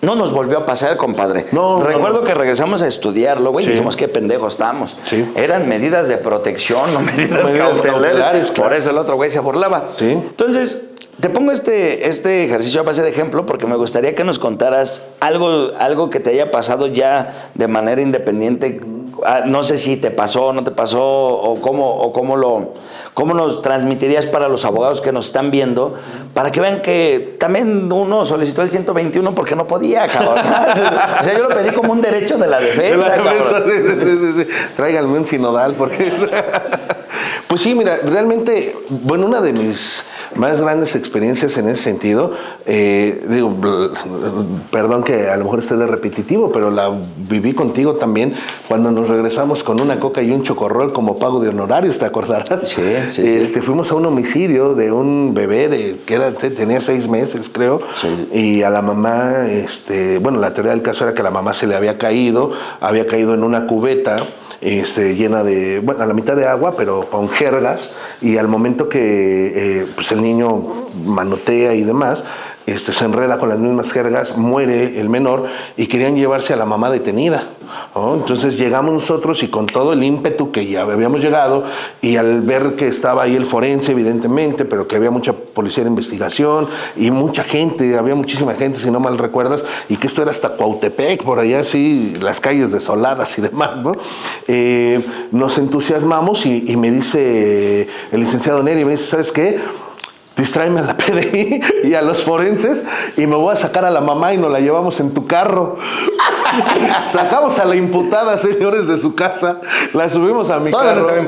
[SPEAKER 1] No nos volvió a pasar, compadre. Recuerdo que regresamos a estudiarlo, güey, y dijimos qué pendejos estamos.
[SPEAKER 2] Sí.
[SPEAKER 1] Eran medidas de protección, no medidas cautelares. Claro. Por eso el otro güey se burlaba.
[SPEAKER 2] Sí.
[SPEAKER 1] Entonces, te pongo este ejercicio a base de ejemplo porque me gustaría que nos contaras algo que te haya pasado ya de manera independiente. No sé si te pasó o no te pasó, o cómo nos transmitirías para los abogados que nos están viendo, para que vean que también uno solicitó el 121 porque no podía, cabrón. O sea, yo lo pedí como un derecho de la defensa, cabrón.
[SPEAKER 2] Sí. Tráiganme un sinodal porque... Pues sí, mira, realmente, bueno, una de mis más grandes experiencias en ese sentido, digo, perdón que a lo mejor esté de repetitivo, pero la viví contigo también cuando nos regresamos con una coca y un chocorrol como pago de honorarios, ¿te acordarás?
[SPEAKER 1] Sí.
[SPEAKER 2] Fuimos a un homicidio de un bebé que tenía 6 meses, creo, y a la mamá, bueno, la teoría del caso era que la mamá se le había caído en una cubeta, llena de, bueno, a la mitad de agua, pero con jergas, y al momento que pues el niño manotea y demás, se enreda con las mismas jergas, muere el menor y querían llevarse a la mamá detenida, ¿no? Entonces llegamos nosotros y con todo el ímpetu que ya habíamos llegado y al ver que estaba ahí el forense evidentemente, pero que había mucha policía de investigación y mucha gente, había muchísima gente si no mal recuerdas, y que esto era hasta Cuautepec, por allá así, las calles desoladas y demás, ¿no? Nos entusiasmamos y me dice el licenciado Neri, me dice, ¿sabes qué? Distráeme a la PDI y a los forenses y me voy a sacar a la mamá y nos la llevamos en tu carro. Sacamos a la imputada, señores, de su casa, la subimos a mi carro.
[SPEAKER 1] Todavía no estaba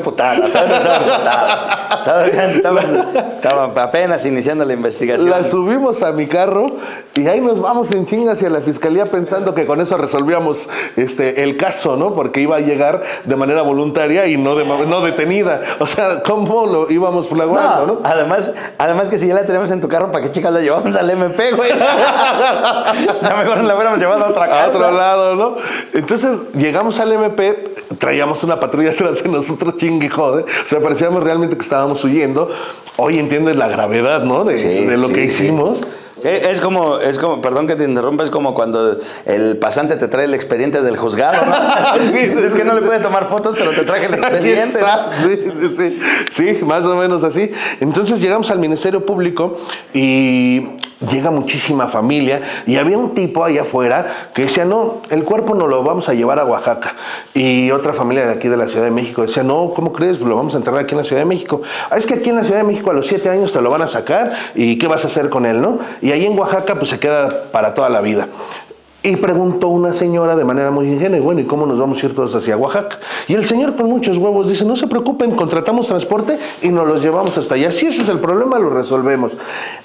[SPEAKER 1] imputada, estaba apenas iniciando la investigación.
[SPEAKER 2] La subimos a mi carro y ahí nos vamos en chinga hacia la fiscalía pensando que con eso resolvíamos el caso, ¿no? Porque iba a llegar de manera voluntaria y no detenida. O sea, ¿cómo lo íbamos flagrando, no?
[SPEAKER 1] Además que si ya la tenemos en tu carro, ¿para qué chicas la llevamos al MP, güey? Ya mejor la hubiéramos llevado a otra casa.
[SPEAKER 2] A otro lado, ¿no? Entonces, llegamos al MP, traíamos una patrulla atrás de nosotros, chingue y jode. O sea, parecíamos realmente que estábamos huyendo. Hoy entiendes la gravedad, ¿no? De lo que hicimos.
[SPEAKER 1] Sí, es como, perdón que te interrumpa, es como cuando el pasante te trae el expediente del juzgado, ¿no? Es que no le puede tomar fotos, pero te traje el expediente.
[SPEAKER 2] Sí, más o menos así. Entonces llegamos al Ministerio Público y llega muchísima familia y había un tipo allá afuera que decía, no, el cuerpo no lo vamos a llevar a Oaxaca. Y otra familia de aquí de la Ciudad de México decía, no, ¿cómo crees? Lo vamos a enterrar aquí en la Ciudad de México. Es que aquí en la Ciudad de México a los 7 años te lo van a sacar y ¿qué vas a hacer con él, no? Y ahí en Oaxaca pues se queda para toda la vida. Y preguntó una señora de manera muy ingenua, y bueno, ¿y cómo nos vamos a ir todos hacia Oaxaca? Y el señor con muchos huevos dice, no se preocupen, contratamos transporte y nos los llevamos hasta allá. Si ese es el problema, lo resolvemos.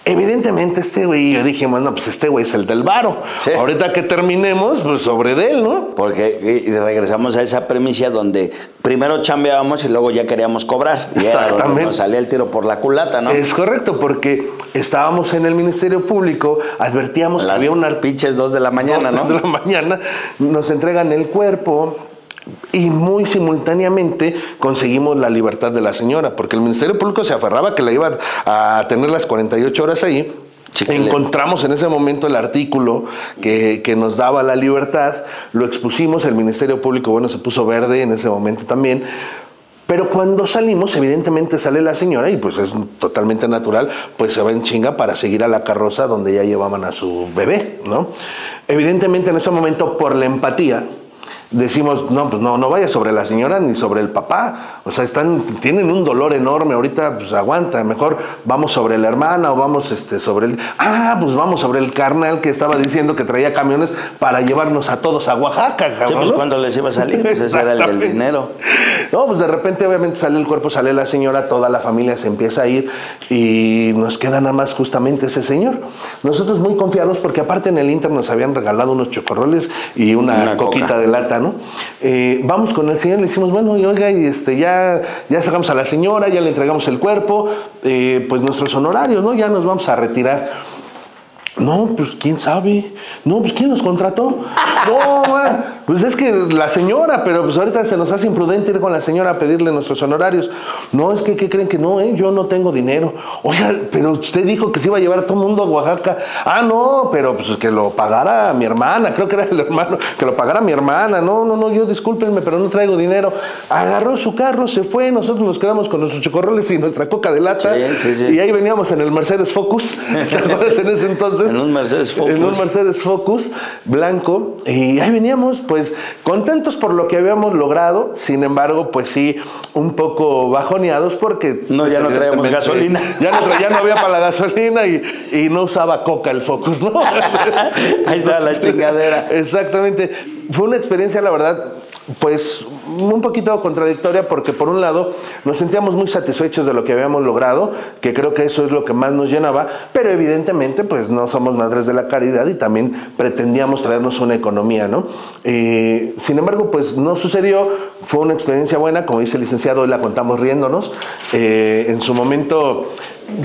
[SPEAKER 2] Evidentemente este güey, yo dije, bueno, pues este güey es el del varo. Sí. Ahorita que terminemos, pues sobre de él, ¿no?
[SPEAKER 1] Porque regresamos a esa premisa donde primero chambeábamos y luego ya queríamos cobrar. Y exactamente. Nos salía el tiro por la culata, ¿no?
[SPEAKER 2] Es correcto, porque estábamos en el Ministerio Público, advertíamos que había una...
[SPEAKER 1] pinches 2 de la mañana,
[SPEAKER 2] 2 de la mañana, nos entregan el cuerpo y muy simultáneamente conseguimos la libertad de la señora, porque el Ministerio Público se aferraba que la iba a tener las 48 horas ahí. Chiquile. Encontramos en ese momento el artículo que nos daba la libertad, lo expusimos, el Ministerio Público, bueno, se puso verde en ese momento también. Pero cuando salimos, evidentemente sale la señora y pues es totalmente natural, pues se va en chinga para seguir a la carroza donde ya llevaban a su bebé, ¿no? Evidentemente en ese momento, por la empatía, decimos, no, pues no vaya sobre la señora ni sobre el papá. O sea, tienen un dolor enorme. Ahorita, pues aguanta. Mejor vamos sobre la hermana o vamos sobre el... pues vamos sobre el carnal que estaba diciendo que traía camiones para llevarnos a todos a Oaxaca.
[SPEAKER 1] Cabrón, sí, pues ¿no? ¿Cuándo les iba a salir? Pues ese era el del dinero.
[SPEAKER 2] No, pues de repente obviamente sale el cuerpo, sale la señora, toda la familia se empieza a ir y nos queda nada más justamente ese señor. Nosotros muy confiados porque aparte en el Inter nos habían regalado unos chocorroles y una coquita coca de lata, ¿no? Vamos con el señor, le decimos, bueno, y oiga, y ya sacamos a la señora, ya le entregamos el cuerpo, pues nuestros honorarios, ¿no? Ya nos vamos a retirar. No, pues quién sabe. No, pues quién nos contrató. No, pues es que la señora, pero pues ahorita se nos hace imprudente ir con la señora a pedirle nuestros honorarios. No, es que ¿qué creen que no, yo no tengo dinero. Oiga, pero usted dijo que se iba a llevar a todo el mundo a Oaxaca. No, pero pues que lo pagara mi hermana, creo que era el hermano, que lo pagara mi hermana. No, yo discúlpenme, pero no traigo dinero. Agarró su carro, se fue, nosotros nos quedamos con nuestros chocorroles y nuestra coca de lata. Sí. Y ahí veníamos en el Mercedes Focus, ¿te acuerdas en ese entonces?
[SPEAKER 1] En un Mercedes Focus.
[SPEAKER 2] En un Mercedes Focus blanco. Y ahí veníamos, pues, contentos por lo que habíamos logrado. Sin embargo, pues sí, un poco bajoneados porque...
[SPEAKER 1] No, ya no traíamos gasolina.
[SPEAKER 2] Ya no había para la gasolina y no usaba coca el Focus, ¿no?
[SPEAKER 1] Ahí está la chingadera.
[SPEAKER 2] Exactamente. Fue una experiencia, la verdad, pues un poquito contradictoria porque por un lado nos sentíamos muy satisfechos de lo que habíamos logrado, que creo que eso es lo que más nos llenaba, pero evidentemente pues no somos madres de la caridad y también pretendíamos traernos una economía, ¿no? Sin embargo, pues no sucedió, fue una experiencia buena, como dice el licenciado, hoy la contamos riéndonos. En su momento...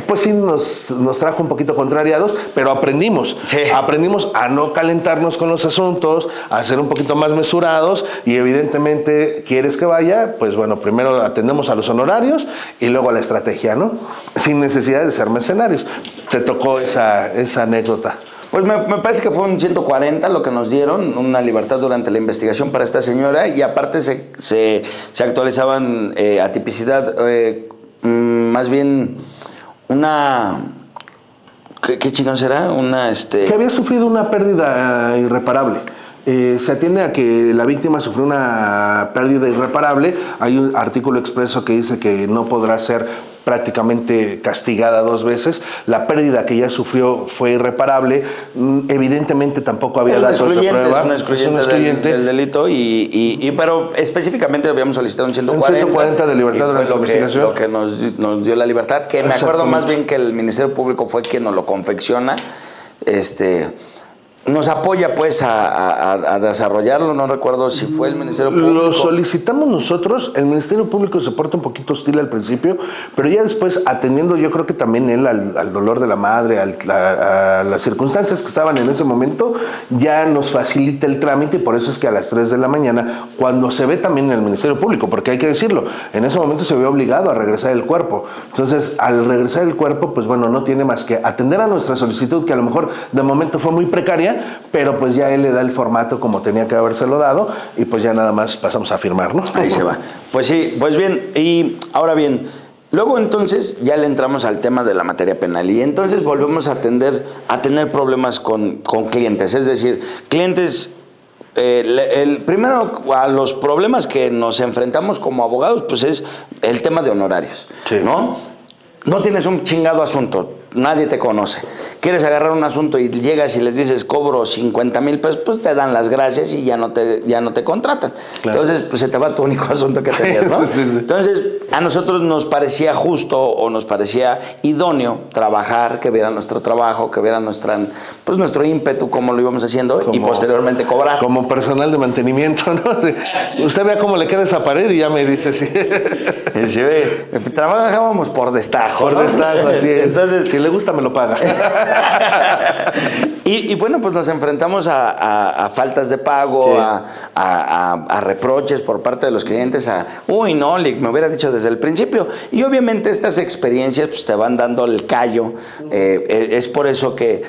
[SPEAKER 2] pues sí nos trajo un poquito contrariados, pero aprendimos. Sí. Aprendimos a no calentarnos con los asuntos, a ser un poquito más mesurados y evidentemente, ¿quieres que vaya? Pues bueno, primero atendemos a los honorarios y luego a la estrategia, ¿no? Sin necesidad de ser mercenarios. Te tocó esa anécdota.
[SPEAKER 1] Pues me parece que fue un 140 lo que nos dieron, una libertad durante la investigación para esta señora y aparte se actualizaban a tipicidad, más bien... ¿Qué chingón será?
[SPEAKER 2] Que había sufrido una pérdida irreparable. Se atiende a que la víctima sufrió una pérdida irreparable. Hay un artículo expreso que dice que no podrá ser prácticamente castigada 2 veces. La pérdida que ya sufrió fue irreparable. Evidentemente tampoco había datos de prueba.
[SPEAKER 1] Es una excluyente del delito, pero específicamente habíamos solicitado un 140.
[SPEAKER 2] Un 140 de libertad durante la investigación.
[SPEAKER 1] Lo que nos dio la libertad, que me acuerdo más bien que el Ministerio Público fue quien nos lo confecciona. Nos apoya pues a desarrollarlo, no recuerdo si fue el Ministerio Público.
[SPEAKER 2] Lo solicitamos nosotros, el Ministerio Público se porta un poquito hostil al principio, pero ya después atendiendo yo creo que también él al dolor de la madre, a las circunstancias que estaban en ese momento, ya nos facilita el trámite y por eso es que a las 3 de la mañana, cuando se ve también en el Ministerio Público, porque hay que decirlo, en ese momento se ve obligado a regresar el cuerpo. Entonces, al regresar el cuerpo, pues bueno, no tiene más que atender a nuestra solicitud, que a lo mejor de momento fue muy precaria, pero pues ya él le da el formato como tenía que habérselo dado y pues ya nada más pasamos a firmar, ¿no?
[SPEAKER 1] Ahí se va. Pues sí, pues bien, y ahora bien, luego entonces ya le entramos al tema de la materia penal y entonces volvemos a tener problemas con clientes, es decir, clientes... primero a los problemas que nos enfrentamos como abogados pues es el tema de honorarios, sí. ¿No? No tienes un chingado asunto, nadie te conoce. quieres agarrar un asunto y llegas y les dices cobro 50,000 pesos, pues te dan las gracias y ya no te contratan. Claro. Entonces, pues se te va tu único asunto que tenías, ¿no? Sí. Entonces, a nosotros nos parecía justo o nos parecía idóneo trabajar, que vieran nuestro trabajo, que vieran nuestro ímpetu, cómo lo íbamos haciendo y posteriormente cobrar.
[SPEAKER 2] Como personal de mantenimiento, ¿no? Sí. Usted vea cómo le queda esa pared y ya me dice sí.
[SPEAKER 1] Sí, trabajábamos por destajo.
[SPEAKER 2] Por destajo, así es. Entonces, si le gusta, me lo paga.
[SPEAKER 1] Y bueno, pues nos enfrentamos a faltas de pago, sí. a reproches por parte de los clientes, uy, no, me hubiera dicho desde el principio. Y obviamente estas experiencias pues, te van dando el callo. Es por eso que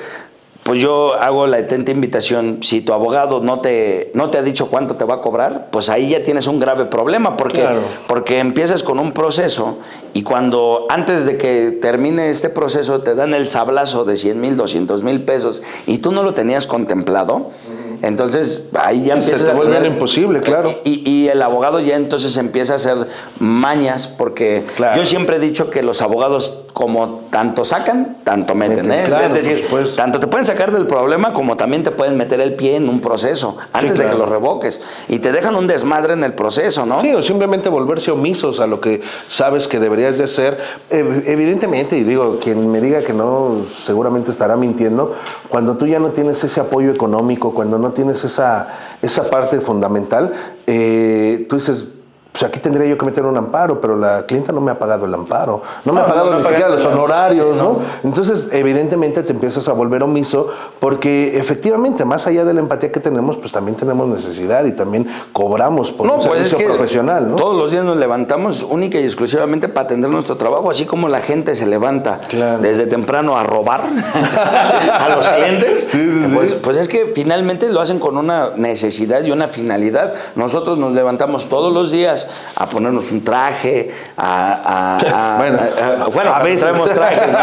[SPEAKER 1] pues yo hago la atenta invitación, si tu abogado no te ha dicho cuánto te va a cobrar, pues ahí ya tienes un grave problema, porque empiezas con un proceso y cuando antes de que termine este proceso te dan el sablazo de 100,000, 200,000 pesos y tú no lo tenías contemplado, entonces ahí ya empiezas
[SPEAKER 2] se vuelve imposible, claro.
[SPEAKER 1] Y el abogado ya entonces empieza a hacer mañas, porque yo siempre he dicho que los abogados como tanto sacan, tanto meten. Claro, es decir, tanto te pueden sacar del problema como también te pueden meter el pie en un proceso antes de que lo revoques y te dejan un desmadre en el proceso, ¿no?
[SPEAKER 2] Sí, o simplemente volverse omisos a lo que sabes que deberías de hacer. Evidentemente, y digo, quien me diga que no, seguramente estará mintiendo, cuando tú ya no tienes ese apoyo económico, cuando no tienes esa parte fundamental, tú dices, pues aquí tendría yo que meter un amparo, pero la clienta no me ha pagado el amparo, no me ha pagado ni siquiera los honorarios, sí, ¿no? Entonces, evidentemente te empiezas a volver omiso, porque efectivamente, más allá de la empatía que tenemos, pues también tenemos necesidad y también cobramos por un servicio profesional, ¿no?
[SPEAKER 1] Todos los días nos levantamos única y exclusivamente para atender nuestro trabajo, así como la gente se levanta desde temprano a robar a los clientes, pues es que finalmente lo hacen con una necesidad y una finalidad. Nosotros nos levantamos todos los días a ponernos un traje, bueno, a veces traemos trajes, ¿no?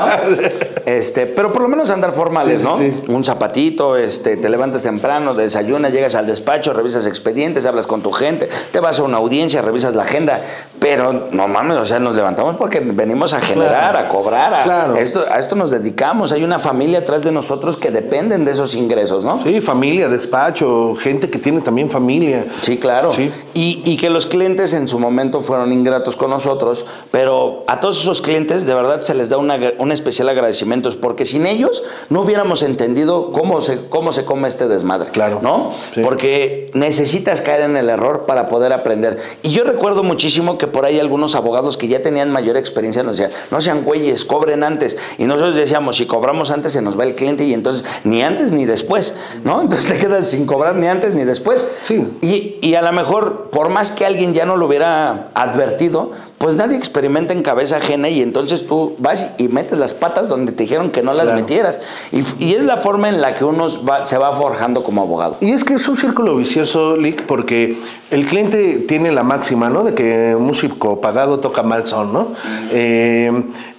[SPEAKER 1] Pero por lo menos andar formales, ¿no? Sí. Un zapatito, te levantas temprano, desayunas, llegas al despacho, revisas expedientes, hablas con tu gente, te vas a una audiencia, revisas la agenda, pero no mames, o sea, nos levantamos porque venimos a generar, a cobrar, a esto nos dedicamos, hay una familia atrás de nosotros que dependen de esos ingresos, ¿no?
[SPEAKER 2] Sí, familia, despacho, gente que tiene también familia.
[SPEAKER 1] Sí, claro. Sí. Y que los clientes en su momento fueron ingratos con nosotros, pero a todos esos clientes de verdad se les da un especial agradecimiento, porque sin ellos no hubiéramos entendido cómo se come este desmadre, ¿no? Sí. Porque necesitas caer en el error para poder aprender. Y yo recuerdo muchísimo que por ahí algunos abogados que ya tenían mayor experiencia nos decían, no sean güeyes, cobren antes. Y nosotros decíamos, si cobramos antes se nos va el cliente y entonces ni antes ni después, ¿no? Entonces te quedas sin cobrar ni antes ni después. Sí. Y a lo mejor, por más que alguien ya no lo hubiera advertido, pues nadie experimenta en cabeza ajena y entonces tú vas y metes las patas donde te dijeron que no las metieras. Y es la forma en la que uno se va forjando como abogado.
[SPEAKER 2] Y es que es un círculo vicioso, Lick, porque el cliente tiene la máxima, ¿no? De que músico pagado toca mal son, ¿no?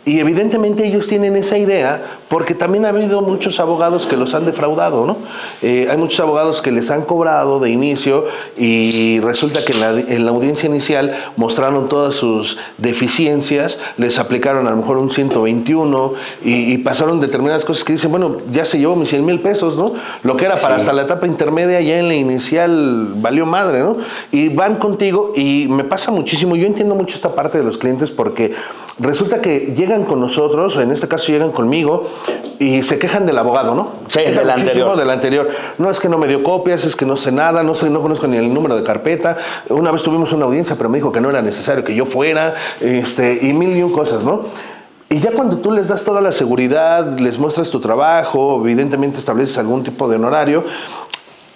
[SPEAKER 2] Y evidentemente ellos tienen esa idea porque también ha habido muchos abogados que los han defraudado, ¿no? Hay muchos abogados que les han cobrado de inicio y resulta que en la audiencia inicial mostraron todas sus deficiencias, les aplicaron a lo mejor un 121 y pasaron determinadas cosas que dicen, bueno, ya se llevó mis 100,000 pesos, ¿no? Lo que era para hasta la etapa intermedia, ya en la inicial valió madre, ¿no? Y van contigo y me pasa muchísimo, yo entiendo mucho esta parte de los clientes porque resulta que llegan con nosotros, en este caso llegan conmigo y se quejan del abogado, ¿no?
[SPEAKER 1] Sí, del
[SPEAKER 2] anterior. No, es que no me dio copias, es que no sé nada, no conozco ni el número de carpeta. Una vez tuvimos una audiencia, pero me dijo que no era necesario que yo fuera, y mil y un cosas, ¿no? Y ya cuando tú les das toda la seguridad, les muestras tu trabajo, evidentemente estableces algún tipo de honorario,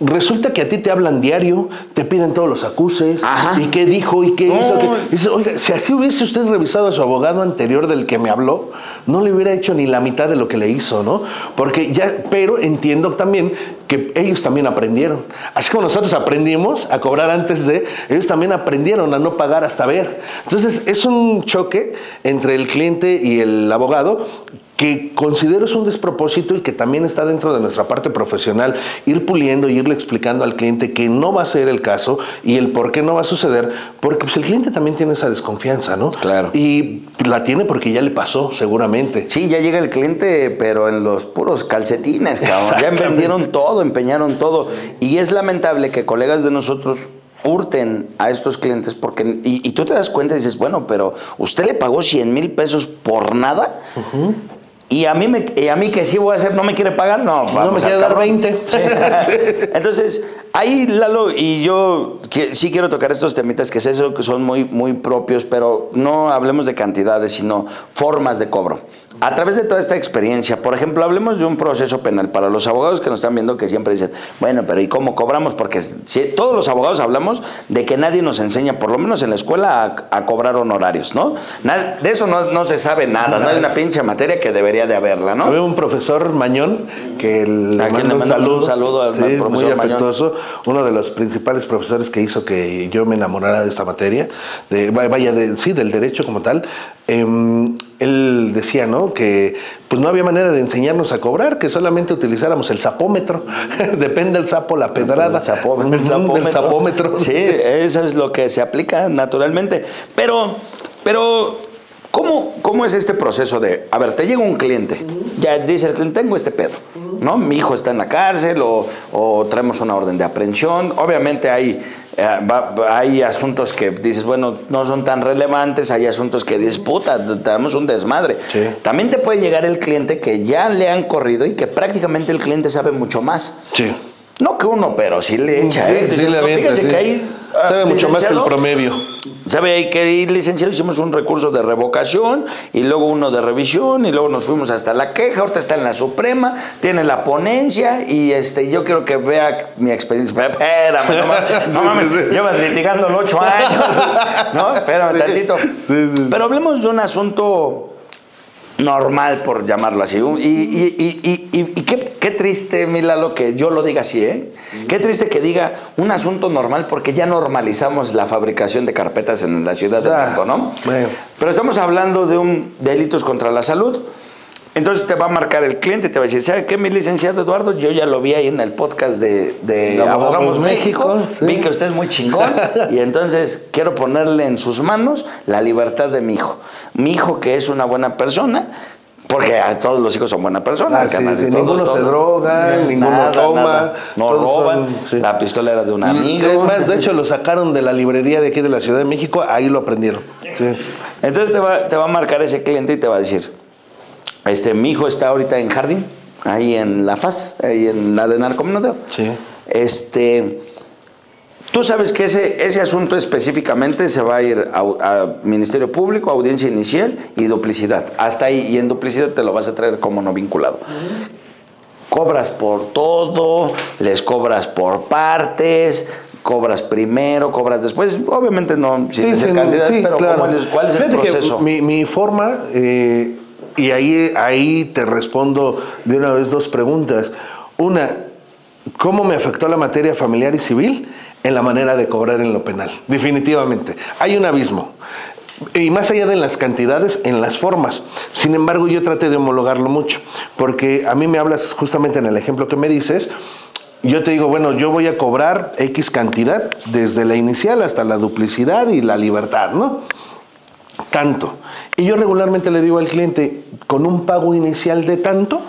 [SPEAKER 2] resulta que a ti te hablan diario, te piden todos los acuses, y qué dijo, y qué hizo. Dice, oiga, si así hubiese usted revisado a su abogado anterior del que me habló, no le hubiera hecho ni la mitad de lo que le hizo, ¿no? Pero entiendo también que ellos también aprendieron. Así como nosotros aprendimos a cobrar antes de, ellos también aprendieron a no pagar hasta ver. Entonces, es un choque entre el cliente y el abogado que considero es un despropósito y que también está dentro de nuestra parte profesional, ir puliendo y irle explicando al cliente que no va a ser el caso y el por qué no va a suceder, porque pues el cliente también tiene esa desconfianza, ¿no?
[SPEAKER 1] Claro.
[SPEAKER 2] Y la tiene porque ya le pasó, seguramente.
[SPEAKER 1] Sí, ya llega el cliente, pero en los puros calcetines, cabrón. Ya vendieron todo, empeñaron todo. Y es lamentable que colegas de nosotros hurten a estos clientes porque y tú te das cuenta y dices, bueno, pero usted le pagó 100,000 pesos por nada. Y a mí que sí voy a hacer, no me quiere pagar, no.
[SPEAKER 2] No me quiere dar 20.
[SPEAKER 1] Sí. Entonces, ahí Lalo y yo sí quiero tocar estos temitas que sé que son muy, muy propios, pero no hablemos de cantidades, sino formas de cobro. A través de toda esta experiencia, por ejemplo, hablemos de un proceso penal. Para los abogados que nos están viendo que siempre dicen, bueno, pero ¿y cómo cobramos? Porque todos los abogados hablamos de que nadie nos enseña, por lo menos en la escuela, a cobrar honorarios, ¿no? De eso no se sabe nada, no hay una pinche materia que debería de haberla, ¿no?
[SPEAKER 2] Había un profesor Mañón que le mando
[SPEAKER 1] un saludo al profesor
[SPEAKER 2] muy afectuoso,
[SPEAKER 1] Mañón.
[SPEAKER 2] uno de los principales profesores que hizo que yo me enamorara de esta materia, del derecho como tal. Él decía, ¿no?, que pues no había manera de enseñarnos a cobrar, que solamente utilizáramos el sapómetro. Depende del sapo, la pedrada.
[SPEAKER 1] El sapómetro.
[SPEAKER 2] Del sapómetro.
[SPEAKER 1] Sí, eso es lo que se aplica naturalmente. Pero ¿cómo es este proceso de, a ver, te llega un cliente, ya dice el cliente, tengo este pedo, ¿no? Mi hijo está en la cárcel o traemos una orden de aprehensión. Obviamente hay asuntos que dices, bueno, no son tan relevantes, hay asuntos que dices, puta, tenemos un desmadre. Sí. También te puede llegar el cliente que ya le han corrido y que prácticamente el cliente sabe mucho más.
[SPEAKER 2] Sí.
[SPEAKER 1] No que uno, pero sí le echa. Fíjese que ahí
[SPEAKER 2] sabe mucho más que el promedio.
[SPEAKER 1] ¿Sabe que ahí, licenciado, hicimos un recurso de revocación y luego uno de revisión y luego nos fuimos hasta la queja, ahorita está en la Suprema, tiene la ponencia y yo quiero que vea mi experiencia. Espérame, no mames, llevas litigándolo 8 años. No, espérame tantito. Pero hablemos de un asunto normal, por llamarlo así. Y qué triste, mi Lalo, que yo lo diga así, ¿eh? Qué triste que diga un asunto normal, porque ya normalizamos la fabricación de carpetas en la Ciudad de México, ¿no? Bueno. Pero estamos hablando de delitos contra la salud. Entonces te va a marcar el cliente y te va a decir, ¿sabe qué, mi licenciado Eduardo? Yo ya lo vi ahí en el podcast de Abogamos México, sí. Vi que usted es muy chingón y entonces quiero ponerle en sus manos la libertad de mi hijo. Mi hijo, que es una buena persona, porque todos los hijos son buenas personas.
[SPEAKER 2] Ninguno se droga, ninguno toma.
[SPEAKER 1] No roban, la pistola era de un amigo.
[SPEAKER 2] Es más, de hecho lo sacaron de la librería de aquí de la Ciudad de México, ahí lo aprendieron. Sí.
[SPEAKER 1] Entonces te va a marcar ese cliente y te va a decir, mi hijo está ahorita en Jardín, ahí en la FAS, ahí en la de narcomenudeo.
[SPEAKER 2] Sí.
[SPEAKER 1] Tú sabes que ese asunto específicamente se va a ir a Ministerio Público, audiencia inicial y duplicidad. Hasta ahí, y en duplicidad te lo vas a traer como no vinculado. Cobras por todo, les cobras por partes, cobras primero, cobras después. Obviamente no sin ser candidato, pero claro. ¿Cuál es el proceso?
[SPEAKER 2] Mi forma... Y ahí te respondo de una vez 2 preguntas. Una, ¿cómo me afectó la materia familiar y civil? En la manera de cobrar en lo penal. Definitivamente. Hay un abismo. Y más allá de las cantidades, en las formas. Sin embargo, yo traté de homologarlo mucho. Porque a mí me hablas justamente en el ejemplo que me dices. Yo te digo, bueno, yo voy a cobrar X cantidad desde la inicial hasta la duplicidad y la libertad, ¿no? Tanto. Y yo regularmente le digo al cliente, con un pago inicial de tanto,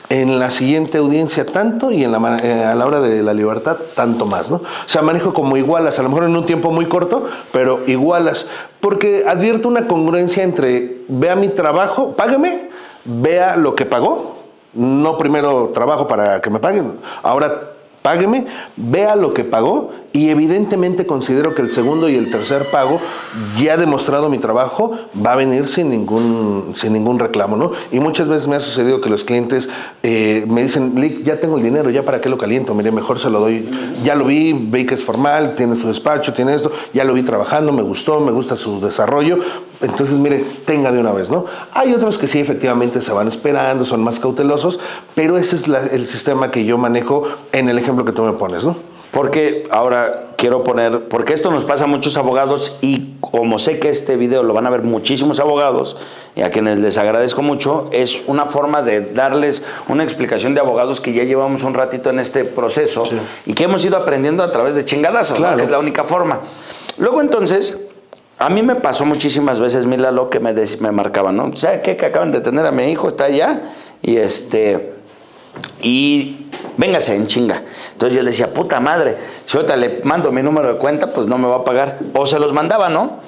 [SPEAKER 2] en la siguiente audiencia tanto y a la hora de la libertad tanto más, ¿no? O sea, manejo como igualas, a lo mejor en un tiempo muy corto, pero igualas, porque advierto una congruencia entre vea mi trabajo, págueme, vea lo que pagó, no primero trabajo para que me paguen, ahora págueme, vea lo que pagó y evidentemente considero que el segundo y el tercer pago, ya demostrado mi trabajo, va a venir sin ningún reclamo, ¿no? Y muchas veces me ha sucedido que los clientes me dicen, Lick, ya tengo el dinero, ¿ya para qué lo caliento? Mire, mejor se lo doy. Ya lo vi que es formal, tiene su despacho, tiene esto, ya lo vi trabajando, me gustó, me gusta su desarrollo, entonces, mire, tenga de una vez, ¿no? Hay otros que sí, efectivamente, se van esperando, son más cautelosos, pero ese es el sistema que yo manejo en el ejemplo que tú me pones, ¿no?
[SPEAKER 1] Porque ahora quiero poner, porque esto nos pasa a muchos abogados y como sé que este video lo van a ver muchísimos abogados, y a quienes les agradezco mucho, es una forma de darles una explicación de abogados que ya llevamos un ratito en este proceso y que hemos ido aprendiendo a través de chingadazos, claro, ¿no? Que es la única forma. Luego entonces, a mí me pasó muchísimas veces, Lalo, que me marcaban, ¿no? ¿Sabe qué? Que acaban de tener a mi hijo, está allá, y véngase en chinga. Entonces yo le decía, puta madre, si ahorita le mando mi número de cuenta, pues no me va a pagar. O se los mandaba, ¿no?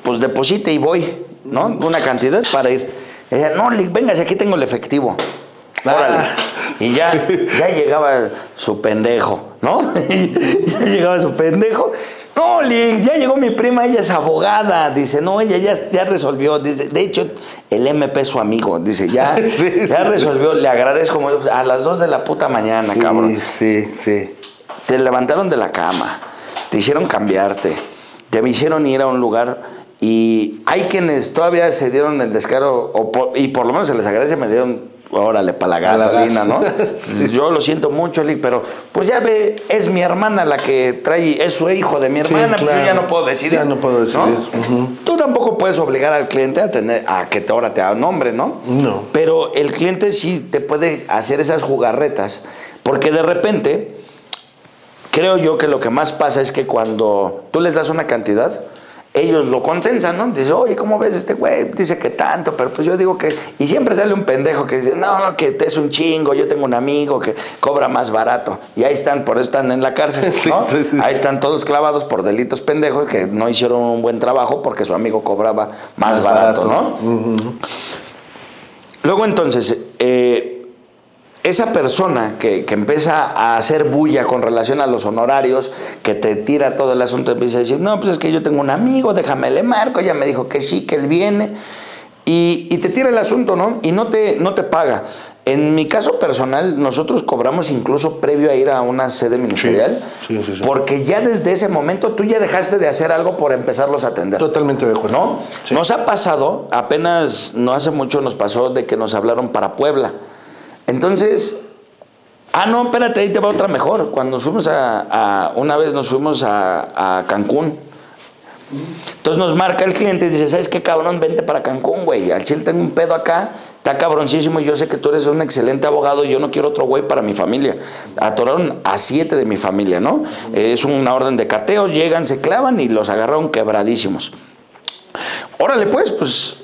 [SPEAKER 1] Pues deposite y voy, ¿no? Una cantidad para ir. Le decía, no, véngase, aquí tengo el efectivo. Órale. Y ya llegaba su pendejo, ¿no? Ya llegaba su pendejo. No, ya llegó mi prima, ella es abogada. Dice, no, ella ya resolvió. Dice, de hecho, el MP es su amigo. Dice, ya resolvió. Le agradezco a las 2 de la puta mañana, cabrón.
[SPEAKER 2] Sí.
[SPEAKER 1] Te levantaron de la cama, te hicieron cambiarte, te hicieron ir a un lugar. Y hay quienes todavía se dieron el descaro, y por lo menos se les agradece, me dieron, órale, para la gasolina, ¿no? Sí. Yo lo siento mucho, pero pues ya ve, es mi hermana la que trae, es su hijo de mi hermana, pues yo ya no puedo decidir.
[SPEAKER 2] Ya no puedo decidir.
[SPEAKER 1] ¿No? Tú tampoco puedes obligar al cliente a que ahora te haga nombre, ¿no?
[SPEAKER 2] No.
[SPEAKER 1] Pero el cliente sí te puede hacer esas jugarretas, porque de repente, creo yo que lo que más pasa es que cuando tú les das una cantidad, ellos lo consensan, ¿no? Dice, oye, ¿cómo ves este güey? Dice que tanto, pero pues yo digo que... Y siempre sale un pendejo que dice, no, que te es un chingo, yo tengo un amigo que cobra más barato. Y ahí están, por eso están en la cárcel, ¿no? Sí. Ahí están todos clavados por delitos pendejos que no hicieron un buen trabajo porque su amigo cobraba más barato, ¿no? Luego entonces... esa persona que empieza a hacer bulla con relación a los honorarios, que te tira todo el asunto, empieza a decir, no, pues es que yo tengo un amigo, déjame le marco, ya me dijo que sí, que él viene, y te tira el asunto, ¿no? Y no te paga. En mi caso personal, nosotros cobramos incluso previo a ir a una sede ministerial, sí. Porque ya desde ese momento tú ya dejaste de hacer algo por empezarlos a atender.
[SPEAKER 2] Totalmente de acuerdo.
[SPEAKER 1] ¿No?
[SPEAKER 2] Sí.
[SPEAKER 1] Nos ha pasado, apenas no hace mucho nos pasó de que nos hablaron para Puebla. Entonces, no, espérate, ahí te va otra mejor. Cuando fuimos una vez nos fuimos a Cancún. Entonces nos marca el cliente y dice, ¿sabes qué, cabrón? Vente para Cancún, güey. Al chile tengo un pedo acá, está cabroncísimo y yo sé que tú eres un excelente abogado y yo no quiero otro güey para mi familia. Atoraron a 7 de mi familia, ¿no? Es una orden de cateo, llegan, se clavan y los agarraron quebradísimos. Órale, pues...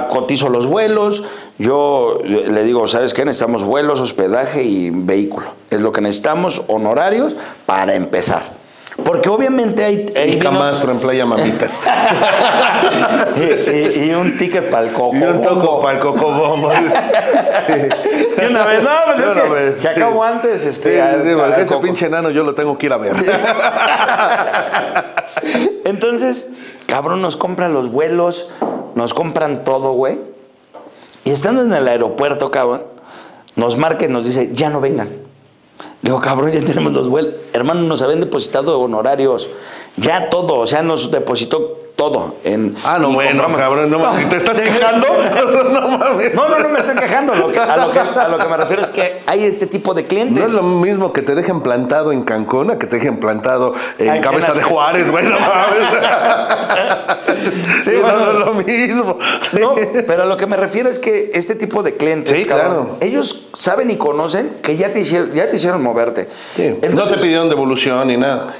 [SPEAKER 1] cotizo los vuelos, yo le digo, ¿sabes qué? Necesitamos vuelos, hospedaje y vehículo. Es lo que necesitamos, honorarios, para empezar. Porque obviamente hay...
[SPEAKER 2] Y camastro en Playa Mamitas.
[SPEAKER 1] y un ticket para el coco.
[SPEAKER 2] Y un toco para el cocobombo.
[SPEAKER 1] Y una vez, no, pues se acabó antes.
[SPEAKER 2] Porque ese pinche enano yo lo tengo que ir a ver.
[SPEAKER 1] Entonces, cabrón, nos compran los vuelos, nos compran todo, güey. Y estando en el aeropuerto, cabrón, nos marca y nos dice, ya no vengan. Le digo, cabrón, ya tenemos los vuelos. Hermano, nos habían depositado honorarios. Ya todo, o sea, nos depositó todo.
[SPEAKER 2] No, bueno, cabrón, no, ¿te estás quejando?
[SPEAKER 1] No me estoy quejando. A lo que me refiero es que hay este tipo de clientes.
[SPEAKER 2] No es lo mismo que te dejen plantado en Cancún a que te dejen plantado en Cabeza de Juárez, güey, no mames.
[SPEAKER 1] Sí,
[SPEAKER 2] no es lo mismo.
[SPEAKER 1] No, pero a lo que me refiero es que este tipo de clientes,
[SPEAKER 2] sí,
[SPEAKER 1] cabrón,
[SPEAKER 2] claro,
[SPEAKER 1] ellos saben y conocen que ya te hicieron moverte.
[SPEAKER 2] Sí. Entonces, no te pidieron devolución ni nada.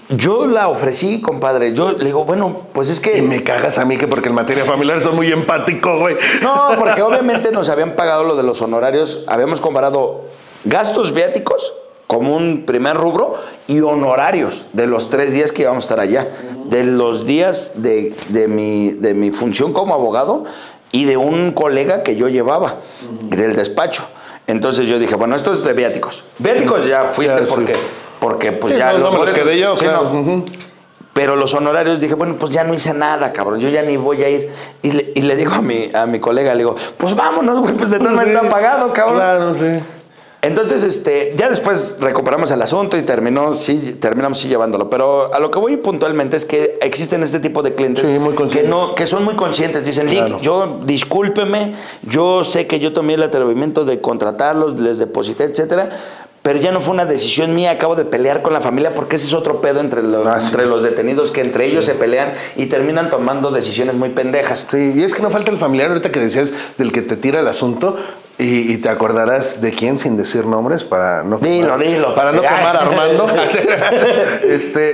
[SPEAKER 1] Yo la ofrecí, compadre. Yo le digo, bueno, pues es que...
[SPEAKER 2] Y me cagas a mí que porque en materia familiar soy muy empático, güey.
[SPEAKER 1] No, porque obviamente nos habían pagado lo de los honorarios. Habíamos comparado gastos viáticos como un primer rubro y honorarios de los 3 días que íbamos a estar allá. De los días de mi función como abogado y de un colega que yo llevaba del despacho. Entonces yo dije, bueno, esto es de viáticos. Viáticos ya fuiste porque pues sí, ya
[SPEAKER 2] no me los quedé yo,
[SPEAKER 1] sí,
[SPEAKER 2] claro.
[SPEAKER 1] No. Pero los honorarios dije, bueno, pues ya no hice nada, cabrón, yo ya ni voy a ir. Y le digo a mi colega, le digo, pues vámonos, güey, pues de todas maneras está pagado, cabrón.
[SPEAKER 2] Claro, sí.
[SPEAKER 1] Entonces, ya después recuperamos el asunto y terminamos sí llevándolo. Pero a lo que voy puntualmente es que existen este tipo de clientes que son muy conscientes. Dicen, claro, yo, discúlpeme, yo sé que yo tomé el atrevimiento de contratarlos, les deposité, etcétera, pero ya no fue una decisión mía, acabo de pelear con la familia, porque ese es otro pedo entre los detenidos, que entre ellos se pelean y terminan tomando decisiones muy pendejas.
[SPEAKER 2] Sí, y es que no falta el familiar, ahorita que decías del que te tira el asunto, y te acordarás de quién, sin decir nombres, para no
[SPEAKER 1] Dilo.
[SPEAKER 2] Para no quemar a Armando.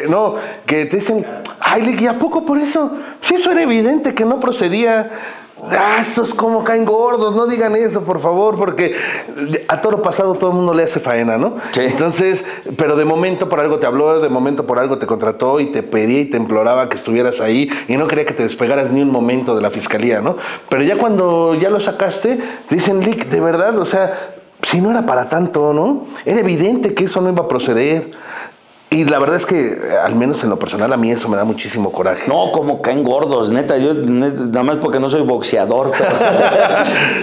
[SPEAKER 2] No, que te dicen, ay, Lick, ¿y a poco por eso? Sí, eso era evidente que no procedía. Esos como caen gordos, no digan eso, por favor, porque a toro pasado todo el mundo le hace faena, ¿no?
[SPEAKER 1] Sí.
[SPEAKER 2] Entonces, pero de momento por algo te habló, de momento por algo te contrató y te pedía y te imploraba que estuvieras ahí y no quería que te despegaras ni un momento de la fiscalía, ¿no? Pero ya cuando ya lo sacaste, te dicen, Lick, de verdad, o sea, si no era para tanto, ¿no? Era evidente que eso no iba a proceder. Y la verdad es que, al menos en lo personal, a mí eso me da muchísimo coraje.
[SPEAKER 1] No, como caen gordos, neta. Yo, nada más porque no soy boxeador. Pero...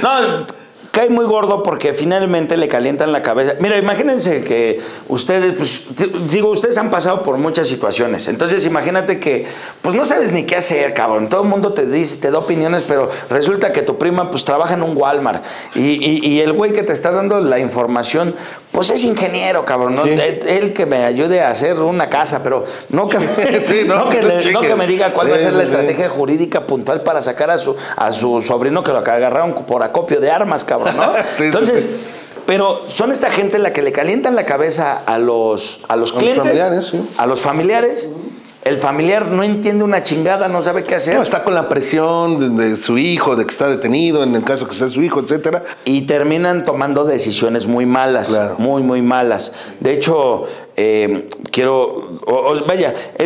[SPEAKER 1] no, cae muy gordo porque finalmente le calientan la cabeza. Mira, imagínense que ustedes, pues, digo, ustedes han pasado por muchas situaciones. Entonces, imagínate que, pues, no sabes ni qué hacer, cabrón. Todo el mundo te dice, te da opiniones, pero resulta que tu prima, pues, trabaja en un Walmart. Y el güey que te está dando la información, pues, es ingeniero, cabrón. ¿No? Sí. Él que me ayude a hacer una casa, pero no que me, sí, no que me diga cuál va a ser la estrategia jurídica puntual para sacar a su sobrino que lo agarraron por acopio de armas, cabrón. ¿No? Sí, entonces, pero son esta gente la que le calientan la cabeza a los clientes, a los familiares. El familiar no entiende una chingada, no sabe qué hacer.
[SPEAKER 2] No, está con la presión de su hijo, de que está detenido, en el caso que sea su hijo, etcétera.
[SPEAKER 1] Y terminan tomando decisiones muy malas, claro. Muy malas. De hecho, es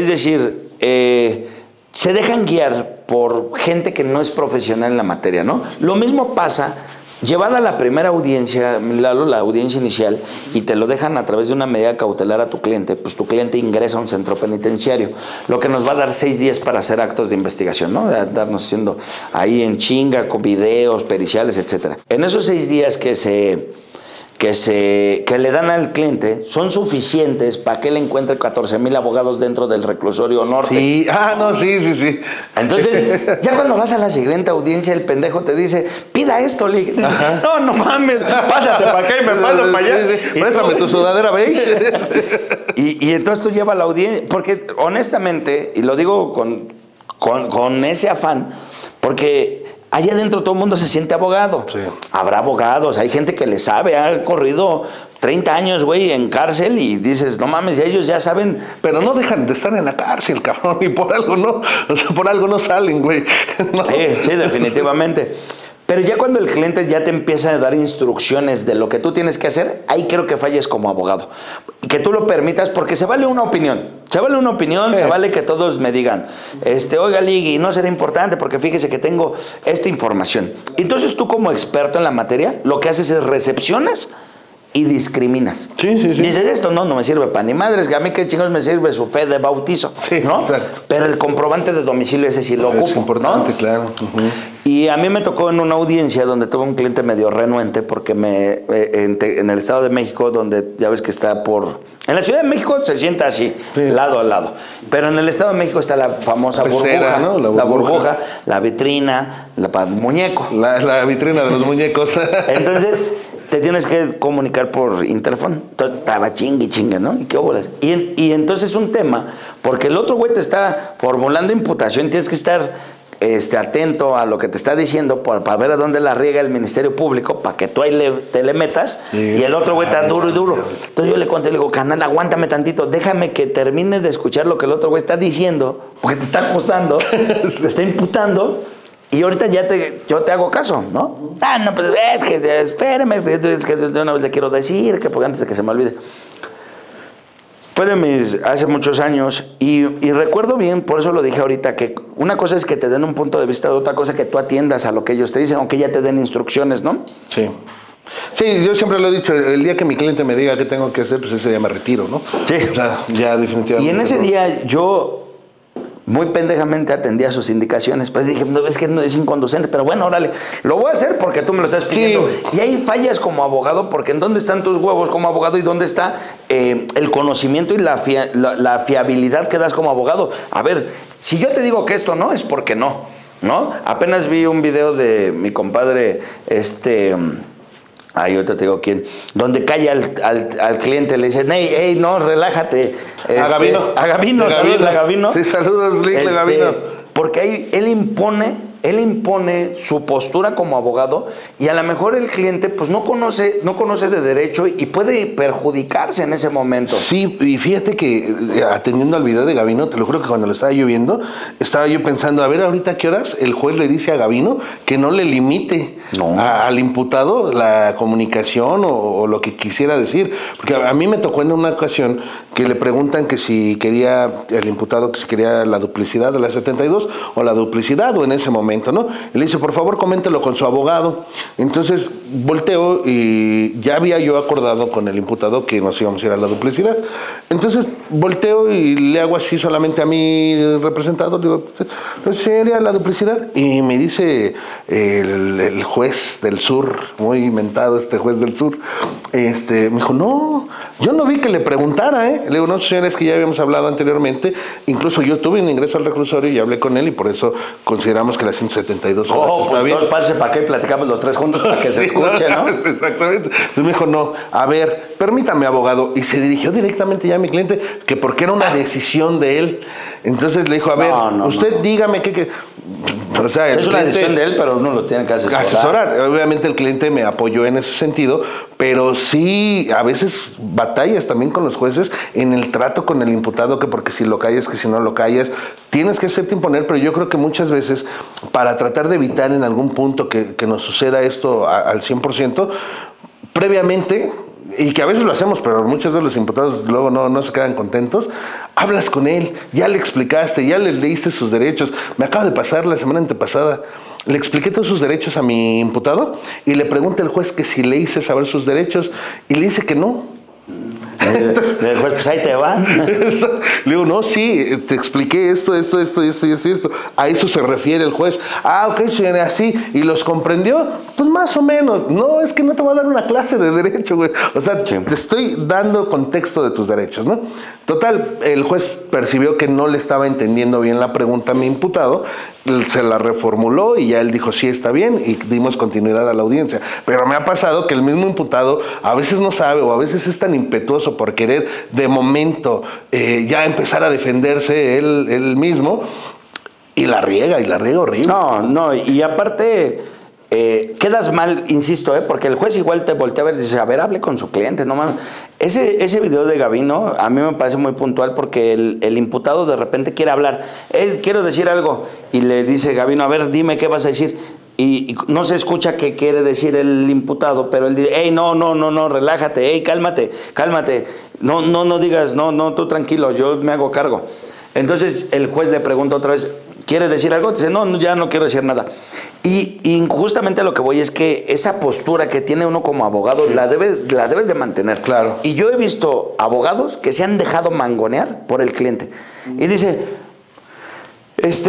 [SPEAKER 1] decir, se dejan guiar por gente que no es profesional en la materia, ¿no? Lo mismo pasa... Llevada a la primera audiencia, Lalo, la audiencia inicial, y te lo dejan a través de una medida cautelar a tu cliente, pues tu cliente ingresa a un centro penitenciario, lo que nos va a dar 6 días para hacer actos de investigación, ¿no? De darnos haciendo ahí en chinga, con videos, periciales, etcétera. En esos 6 días que le dan al cliente son suficientes para que él encuentre 14,000 abogados dentro del reclusorio norte.
[SPEAKER 2] Sí, sí.
[SPEAKER 1] Entonces, ya cuando vas a la siguiente audiencia, el pendejo te dice, pida esto, Lick. No mames, pásate para acá y me paso para allá.
[SPEAKER 2] Sí. Préstame tu sudadera beige.
[SPEAKER 1] Y entonces tú llevas a la audiencia, porque honestamente, y lo digo con ese afán, porque... Allá adentro todo el mundo se siente abogado. Sí. Habrá abogados, hay gente que le sabe, ha corrido 30 años, güey, en cárcel y dices, no mames, ellos ya saben.
[SPEAKER 2] Pero no dejan de estar en la cárcel, cabrón, y por algo no, o sea, por algo no salen, güey. No.
[SPEAKER 1] Sí, definitivamente. Pero ya cuando el cliente ya te empieza a dar instrucciones de lo que tú tienes que hacer, ahí creo que falles como abogado. Que tú lo permitas porque se vale una opinión. Se vale que todos me digan, oiga, Lick, no será importante porque fíjese que tengo esta información. Entonces tú como experto en la materia, lo que haces es recepcionas y discriminas.
[SPEAKER 2] Sí.
[SPEAKER 1] Dices, esto no me sirve para ni madres, que a mí qué chingos me sirve su fe de bautizo,
[SPEAKER 2] sí,
[SPEAKER 1] ¿no?
[SPEAKER 2] Exacto.
[SPEAKER 1] Pero el comprobante de domicilio ese sí lo ocupo,
[SPEAKER 2] es importante, ¿no? Claro.
[SPEAKER 1] Y a mí me tocó en una audiencia donde tuve un cliente medio renuente porque en el Estado de México, donde ya ves que está en la Ciudad de México se sienta así, lado a lado. Pero en el Estado de México está la famosa burbuja,
[SPEAKER 2] ¿no?
[SPEAKER 1] La burbuja, la vitrina, el muñeco.
[SPEAKER 2] La vitrina de los muñecos.
[SPEAKER 1] Entonces... te tienes que comunicar por interfono. Entonces estaba chingue, ¿no? ¿Y qué bolas? Y entonces es un tema, porque el otro güey te está formulando imputación, tienes que estar atento a lo que te está diciendo para ver a dónde la riega el Ministerio Público, para que tú ahí te le metas, y el otro güey está duro y duro. Entonces yo le conté, le digo, canal, aguántame tantito, déjame que termine de escuchar lo que el otro güey está diciendo, porque te está acusando, te está imputando. Y ahorita yo te hago caso, ¿no? No, pues es que espérame, es que de una vez le quiero decir, que antes de que se me olvide. Fue hace muchos años y recuerdo bien, por eso lo dije ahorita, que una cosa es que te den un punto de vista, otra cosa que tú atiendas a lo que ellos te dicen, aunque ya te den instrucciones, ¿no?
[SPEAKER 2] Sí. Sí, yo siempre lo he dicho, el día que mi cliente me diga qué tengo que hacer, pues ese día me retiro, ¿no?
[SPEAKER 1] Sí.
[SPEAKER 2] O sea, ya definitivamente.
[SPEAKER 1] Y en ese día yo... muy pendejamente atendía sus indicaciones. Pues dije, no, es que no es inconducente, pero bueno, órale, lo voy a hacer porque tú me lo estás pidiendo. Sí. Y ahí fallas como abogado, porque ¿en dónde están tus huevos como abogado y dónde está el conocimiento y la fiabilidad que das como abogado? A ver, si yo te digo que esto no, es porque no. Apenas vi un video de mi compadre, Ah, yo te digo quién. Donde calla al cliente, le dicen, hey, no, relájate.
[SPEAKER 2] A Gavino.
[SPEAKER 1] A Gavino, saludos a Gavino.
[SPEAKER 2] Sí, saludos, Lick, Gavino.
[SPEAKER 1] Porque ahí él impone su postura como abogado y a lo mejor el cliente pues no conoce de derecho y puede perjudicarse en ese momento. Sí,
[SPEAKER 2] y fíjate que atendiendo al video de Gavino, te lo juro que cuando lo estaba yo viendo, estaba yo pensando, a ver, ahorita a qué horas el juez le dice a Gavino que no le limite al imputado la comunicación o lo que quisiera decir. Porque a mí me tocó en una ocasión que le preguntan que si quería el imputado, que si quería la duplicidad de la 72 o la duplicidad o en ese momento, ¿no? Y le dice, por favor, coméntelo con su abogado. Entonces volteo y ya había yo acordado con el imputado que nos íbamos a ir a la duplicidad. Entonces volteo y le hago así solamente a mi representado, le digo, ¿sería la duplicidad? Y me dice el juez del sur, muy inventado este juez del sur, me dijo, no, yo no vi que le preguntara, ¿eh? Le digo, no, señores, que ya habíamos hablado anteriormente, incluso yo tuve un ingreso al reclusorio y hablé con él y por eso consideramos que la 172 horas está bien.
[SPEAKER 1] Pues pase para acá y platicamos los tres juntos para que se escuche, ¿no?
[SPEAKER 2] Exactamente. Entonces me dijo, no, a ver, permítame, abogado. Y se dirigió directamente ya a mi cliente, que porque era una decisión de él. Entonces le dijo, a ver, usted dígame qué. O sea,
[SPEAKER 1] es una decisión de él, pero uno lo tiene que
[SPEAKER 2] asesorar. Obviamente el cliente me apoyó en ese sentido, pero sí, a veces batallas también con los jueces en el trato con el imputado, que porque si lo callas, que si no lo callas, tienes que hacerte imponer, pero yo creo que muchas veces, para tratar de evitar en algún punto que nos suceda esto al 100%, previamente, y que a veces lo hacemos, pero muchas veces los imputados luego no se quedan contentos, hablas con él, ya le explicaste, ya le leíste sus derechos. Me acaba de pasar la semana antepasada, le expliqué todos sus derechos a mi imputado y le pregunta el juez que si le hice saber sus derechos y le dice que no.
[SPEAKER 1] El juez, pues ahí te van.
[SPEAKER 2] Le digo, no, sí, te expliqué esto. A eso se refiere el juez. Ah, ok, señora, así. ¿Y los comprendió? Pues más o menos. No, es que no te voy a dar una clase de derecho, güey. O sea, sí, te estoy dando contexto de tus derechos, ¿no? Total, el juez percibió que no le estaba entendiendo bien la pregunta a mi imputado, se la reformuló y ya él dijo, sí, está bien, y dimos continuidad a la audiencia. Pero me ha pasado que el mismo imputado a veces no sabe o a veces es tan impetuoso por querer de momento ya empezar a defenderse él mismo y la riega horrible.
[SPEAKER 1] No, y aparte quedas mal, insisto, porque el juez igual te voltea a ver y dice, a ver, hable con su cliente, no mames. Ese video de Gavino a mí me parece muy puntual porque el imputado de repente quiere hablar, quiero decir algo, y le dice Gavino, a ver, dime qué vas a decir. Y no se escucha qué quiere decir el imputado, pero él dice, hey, no, relájate, hey, cálmate, no digas, no, tú tranquilo, yo me hago cargo. Entonces el juez le pregunta otra vez, ¿quiere decir algo? Dice, no, ya no quiero decir nada. Y justamente a lo que voy es que esa postura que tiene uno como abogado la debes de mantener.
[SPEAKER 2] Claro.
[SPEAKER 1] Y yo he visto abogados que se han dejado mangonear por el cliente. Y dice,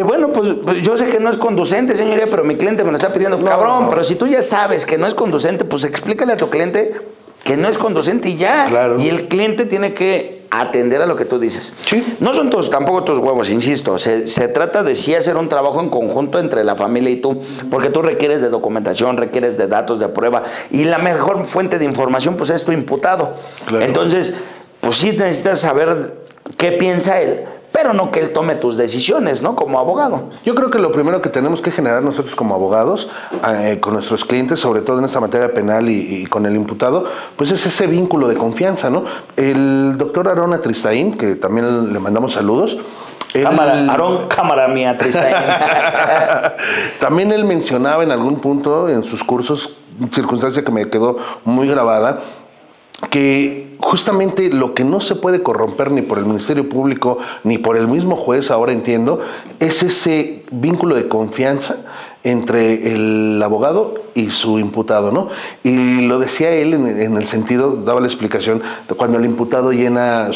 [SPEAKER 1] bueno, pues yo sé que no es conducente, señoría, pero mi cliente me lo está pidiendo. Cabrón, pero si tú ya sabes que no es conducente, pues explícale a tu cliente que no es conducente y ya.
[SPEAKER 2] Claro.
[SPEAKER 1] Y el cliente tiene que atender a lo que tú dices.
[SPEAKER 2] Sí.
[SPEAKER 1] No son tampoco tus huevos, insisto. Se trata de sí hacer un trabajo en conjunto entre la familia y tú, porque tú requieres de documentación, requieres de datos de prueba, y la mejor fuente de información pues es tu imputado.
[SPEAKER 2] Claro.
[SPEAKER 1] Entonces, pues sí necesitas saber qué piensa él, pero no que él tome tus decisiones, ¿no? Como abogado.
[SPEAKER 2] Yo creo que lo primero que tenemos que generar nosotros como abogados, con nuestros clientes, sobre todo en esta materia penal y con el imputado, pues es ese vínculo de confianza, ¿no? El doctor Aarón Atristain, que también le mandamos saludos.
[SPEAKER 1] Cámara mía, Atristain.
[SPEAKER 2] También él mencionaba en algún punto en sus cursos, circunstancia que me quedó muy grabada, que justamente lo que no se puede corromper ni por el Ministerio Público ni por el mismo juez, ahora entiendo, es ese vínculo de confianza entre el abogado y su imputado, ¿no? Y lo decía él en el sentido, daba la explicación de cuando el imputado llena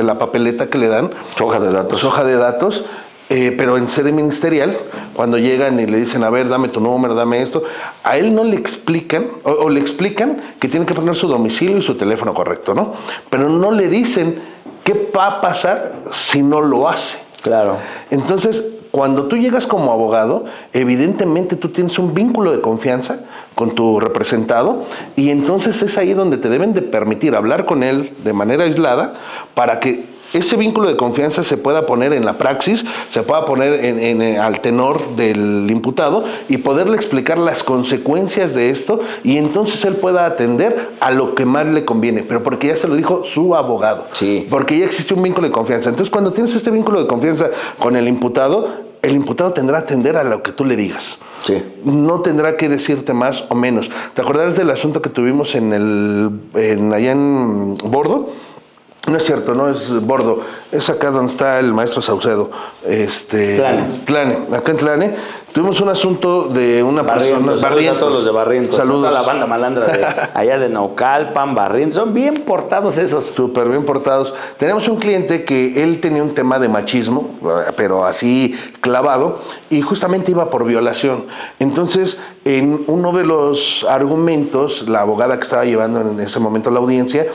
[SPEAKER 2] la papeleta que le dan,
[SPEAKER 1] su hoja de datos,
[SPEAKER 2] pero en sede ministerial, cuando llegan y le dicen, a ver, dame tu número, dame esto, a él no le explican, o le explican que tiene que poner su domicilio y su teléfono correcto, ¿no? Pero no le dicen qué va a pasar si no lo hace.
[SPEAKER 1] Claro.
[SPEAKER 2] Entonces, cuando tú llegas como abogado, evidentemente tú tienes un vínculo de confianza con tu representado y entonces es ahí donde te deben de permitir hablar con él de manera aislada para que ese vínculo de confianza se pueda poner en la praxis, se pueda poner al tenor del imputado y poderle explicar las consecuencias de esto y entonces él pueda atender a lo que más le conviene, pero porque ya se lo dijo su abogado, porque ya existe un vínculo de confianza. Entonces cuando tienes este vínculo de confianza con el imputado tendrá que atender a lo que tú le digas. No tendrá que decirte más o menos. ¿Te acuerdas del asunto que tuvimos allá en Bordo? No es cierto, no es Bordo, es acá donde está el maestro Saucedo. Tlane. Acá en Tlane tuvimos un asunto de una persona.
[SPEAKER 1] Saludos a todos los de Barrientos.
[SPEAKER 2] Saludos
[SPEAKER 1] a la banda malandra de allá de Naucalpan, Barrientos. Son bien portados esos.
[SPEAKER 2] Súper bien portados. Tenemos un cliente que él tenía un tema de machismo, pero así clavado, y justamente iba por violación. Entonces, en uno de los argumentos, la abogada que estaba llevando en ese momento la audiencia,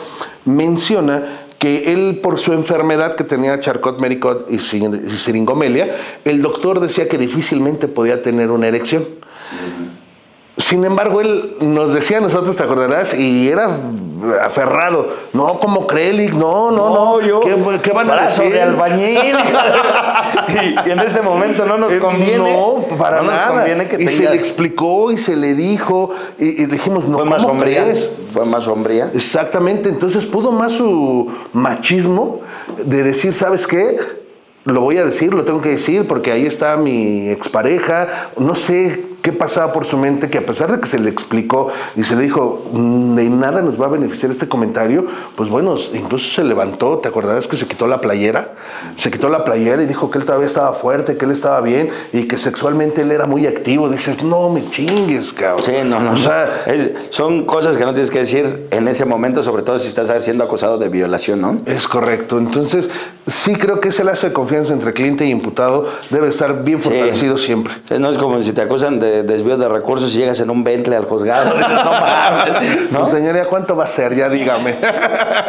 [SPEAKER 2] menciona que él, por su enfermedad que tenía Charcot-Marie-Tooth y siringomelia, el doctor decía que difícilmente podía tener una erección. Sin embargo, él nos decía a nosotros, ¿te acordarás? Y era aferrado. No, ¿cómo cree, Lick? No.
[SPEAKER 1] Yo,
[SPEAKER 2] ¿Qué van a decir?
[SPEAKER 1] De albañil. y en este momento no nos conviene.
[SPEAKER 2] No, para nada.
[SPEAKER 1] Nos conviene que
[SPEAKER 2] se le explicó y se le dijo. Y dijimos, no,
[SPEAKER 1] fue más sombría.
[SPEAKER 2] Fue más sombría. Exactamente. Entonces pudo más su machismo de decir, ¿sabes qué? Lo voy a decir, lo tengo que decir, porque ahí está mi expareja. No sé qué pasaba por su mente, que a pesar de que se le explicó y se le dijo, de nada nos va a beneficiar este comentario, pues bueno, incluso se levantó. ¿Te acordarás que se quitó la playera? Se quitó la playera y dijo que él todavía estaba fuerte, que él estaba bien y que sexualmente él era muy activo. Dices, no me chingues, cabrón.
[SPEAKER 1] Sí, no. O sea, son cosas que no tienes que decir en ese momento, sobre todo si estás siendo acusado de violación, ¿no?
[SPEAKER 2] Es correcto. Entonces, sí creo que ese lazo de confianza entre cliente y imputado debe estar bien fortalecido siempre.
[SPEAKER 1] Sí, no es como si te acusan de desvío de recursos y llegas en un Bentley al juzgado. No mames,
[SPEAKER 2] ¿no? Pues, señoría, ¿cuánto va a ser? Ya dígame.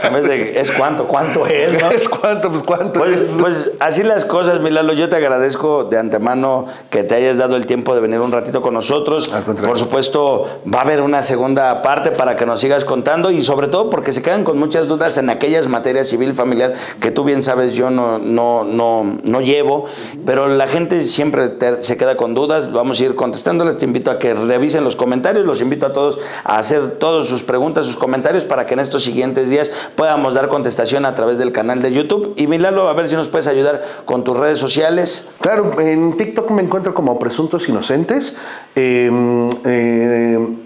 [SPEAKER 1] En vez de, ¿es cuánto? ¿Cuánto es? ¿No?
[SPEAKER 2] ¿Es cuánto? Pues ¿cuánto
[SPEAKER 1] es?
[SPEAKER 2] Pues
[SPEAKER 1] así las cosas, mi Lalo. Yo te agradezco de antemano que te hayas dado el tiempo de venir un ratito con nosotros. Por supuesto, va a haber una segunda parte para que nos sigas contando y sobre todo porque se quedan con muchas dudas en aquellas materias civil familiar que tú bien sabes yo no llevo, pero la gente siempre se queda con dudas. Vamos a ir contestándoles. Te invito a que revisen los comentarios, los invito a todos a hacer todas sus preguntas, sus comentarios para que en estos siguientes días podamos dar contestación a través del canal de YouTube. Y Milalo, a ver si nos puedes ayudar con tus redes sociales.
[SPEAKER 2] Claro, en TikTok me encuentro como Presuntos Inocentes,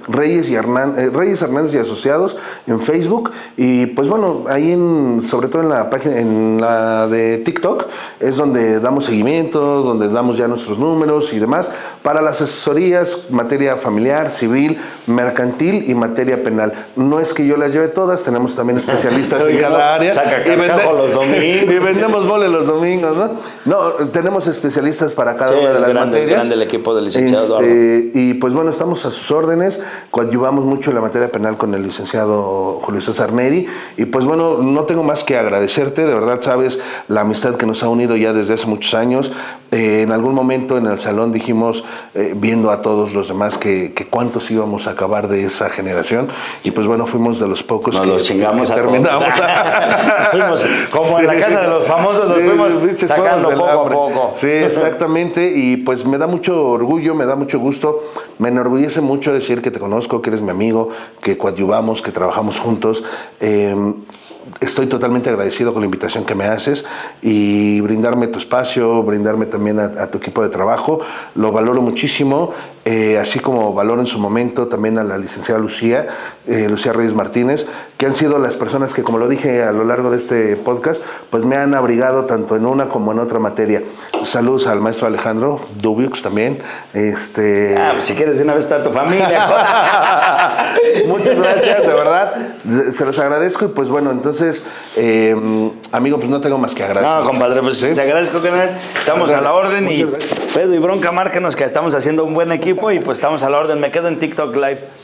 [SPEAKER 2] Reyes Hernández y Asociados en Facebook, y pues bueno, ahí sobre todo en la página, en la de TikTok, es donde damos seguimiento, donde damos ya nuestros números y demás para las asesorías, materia familiar, civil, mercantil y materia penal. No es que yo las lleve todas, tenemos también especialistas en cada área.
[SPEAKER 1] Saca cascajo los domingos.
[SPEAKER 2] Y vendemos mole los domingos, ¿no? No, tenemos especialistas para cada una de las materias.
[SPEAKER 1] Grande el equipo del licenciado Eduardo.
[SPEAKER 2] Y pues bueno, estamos a sus órdenes, coadyuvamos mucho en la materia penal con el licenciado Julio César Neri, y pues bueno, no tengo más que agradecerte, de verdad sabes la amistad que nos ha unido ya desde hace muchos años. En algún momento en el salón dijimos, viendo a todos los demás, que cuántos íbamos a acabar de esa generación, y pues bueno, fuimos de los pocos
[SPEAKER 1] nos
[SPEAKER 2] que
[SPEAKER 1] los chingamos
[SPEAKER 2] que terminamos.
[SPEAKER 1] Fuimos como en la casa de los famosos, nos fuimos sacando poco a poco.
[SPEAKER 2] Sí, exactamente, y pues me da mucho orgullo, me da mucho gusto, me enorgullece mucho decir que te conozco, que eres mi amigo, que coadyuvamos, que trabajamos juntos. Estoy totalmente agradecido con la invitación que me haces y brindarme tu espacio, brindarme también a tu equipo de trabajo. Lo valoro muchísimo, así como valoro en su momento también a la licenciada Lucía Reyes Martínez, que han sido las personas que, como lo dije a lo largo de este podcast, pues me han abrigado tanto en una como en otra materia. Saludos al maestro Alejandro Dubiux también.
[SPEAKER 1] Pues si quieres de una vez toda tu familia.
[SPEAKER 2] Muchas gracias, de verdad. Se los agradezco y pues bueno, entonces, amigo, pues no tengo más que agradecer.
[SPEAKER 1] No, compadre, pues ¿sí? Te agradezco, canal. Estamos a la orden y Pedro y Bronca, márquenos que estamos haciendo un buen equipo y pues estamos a la orden. Me quedo en TikTok Live.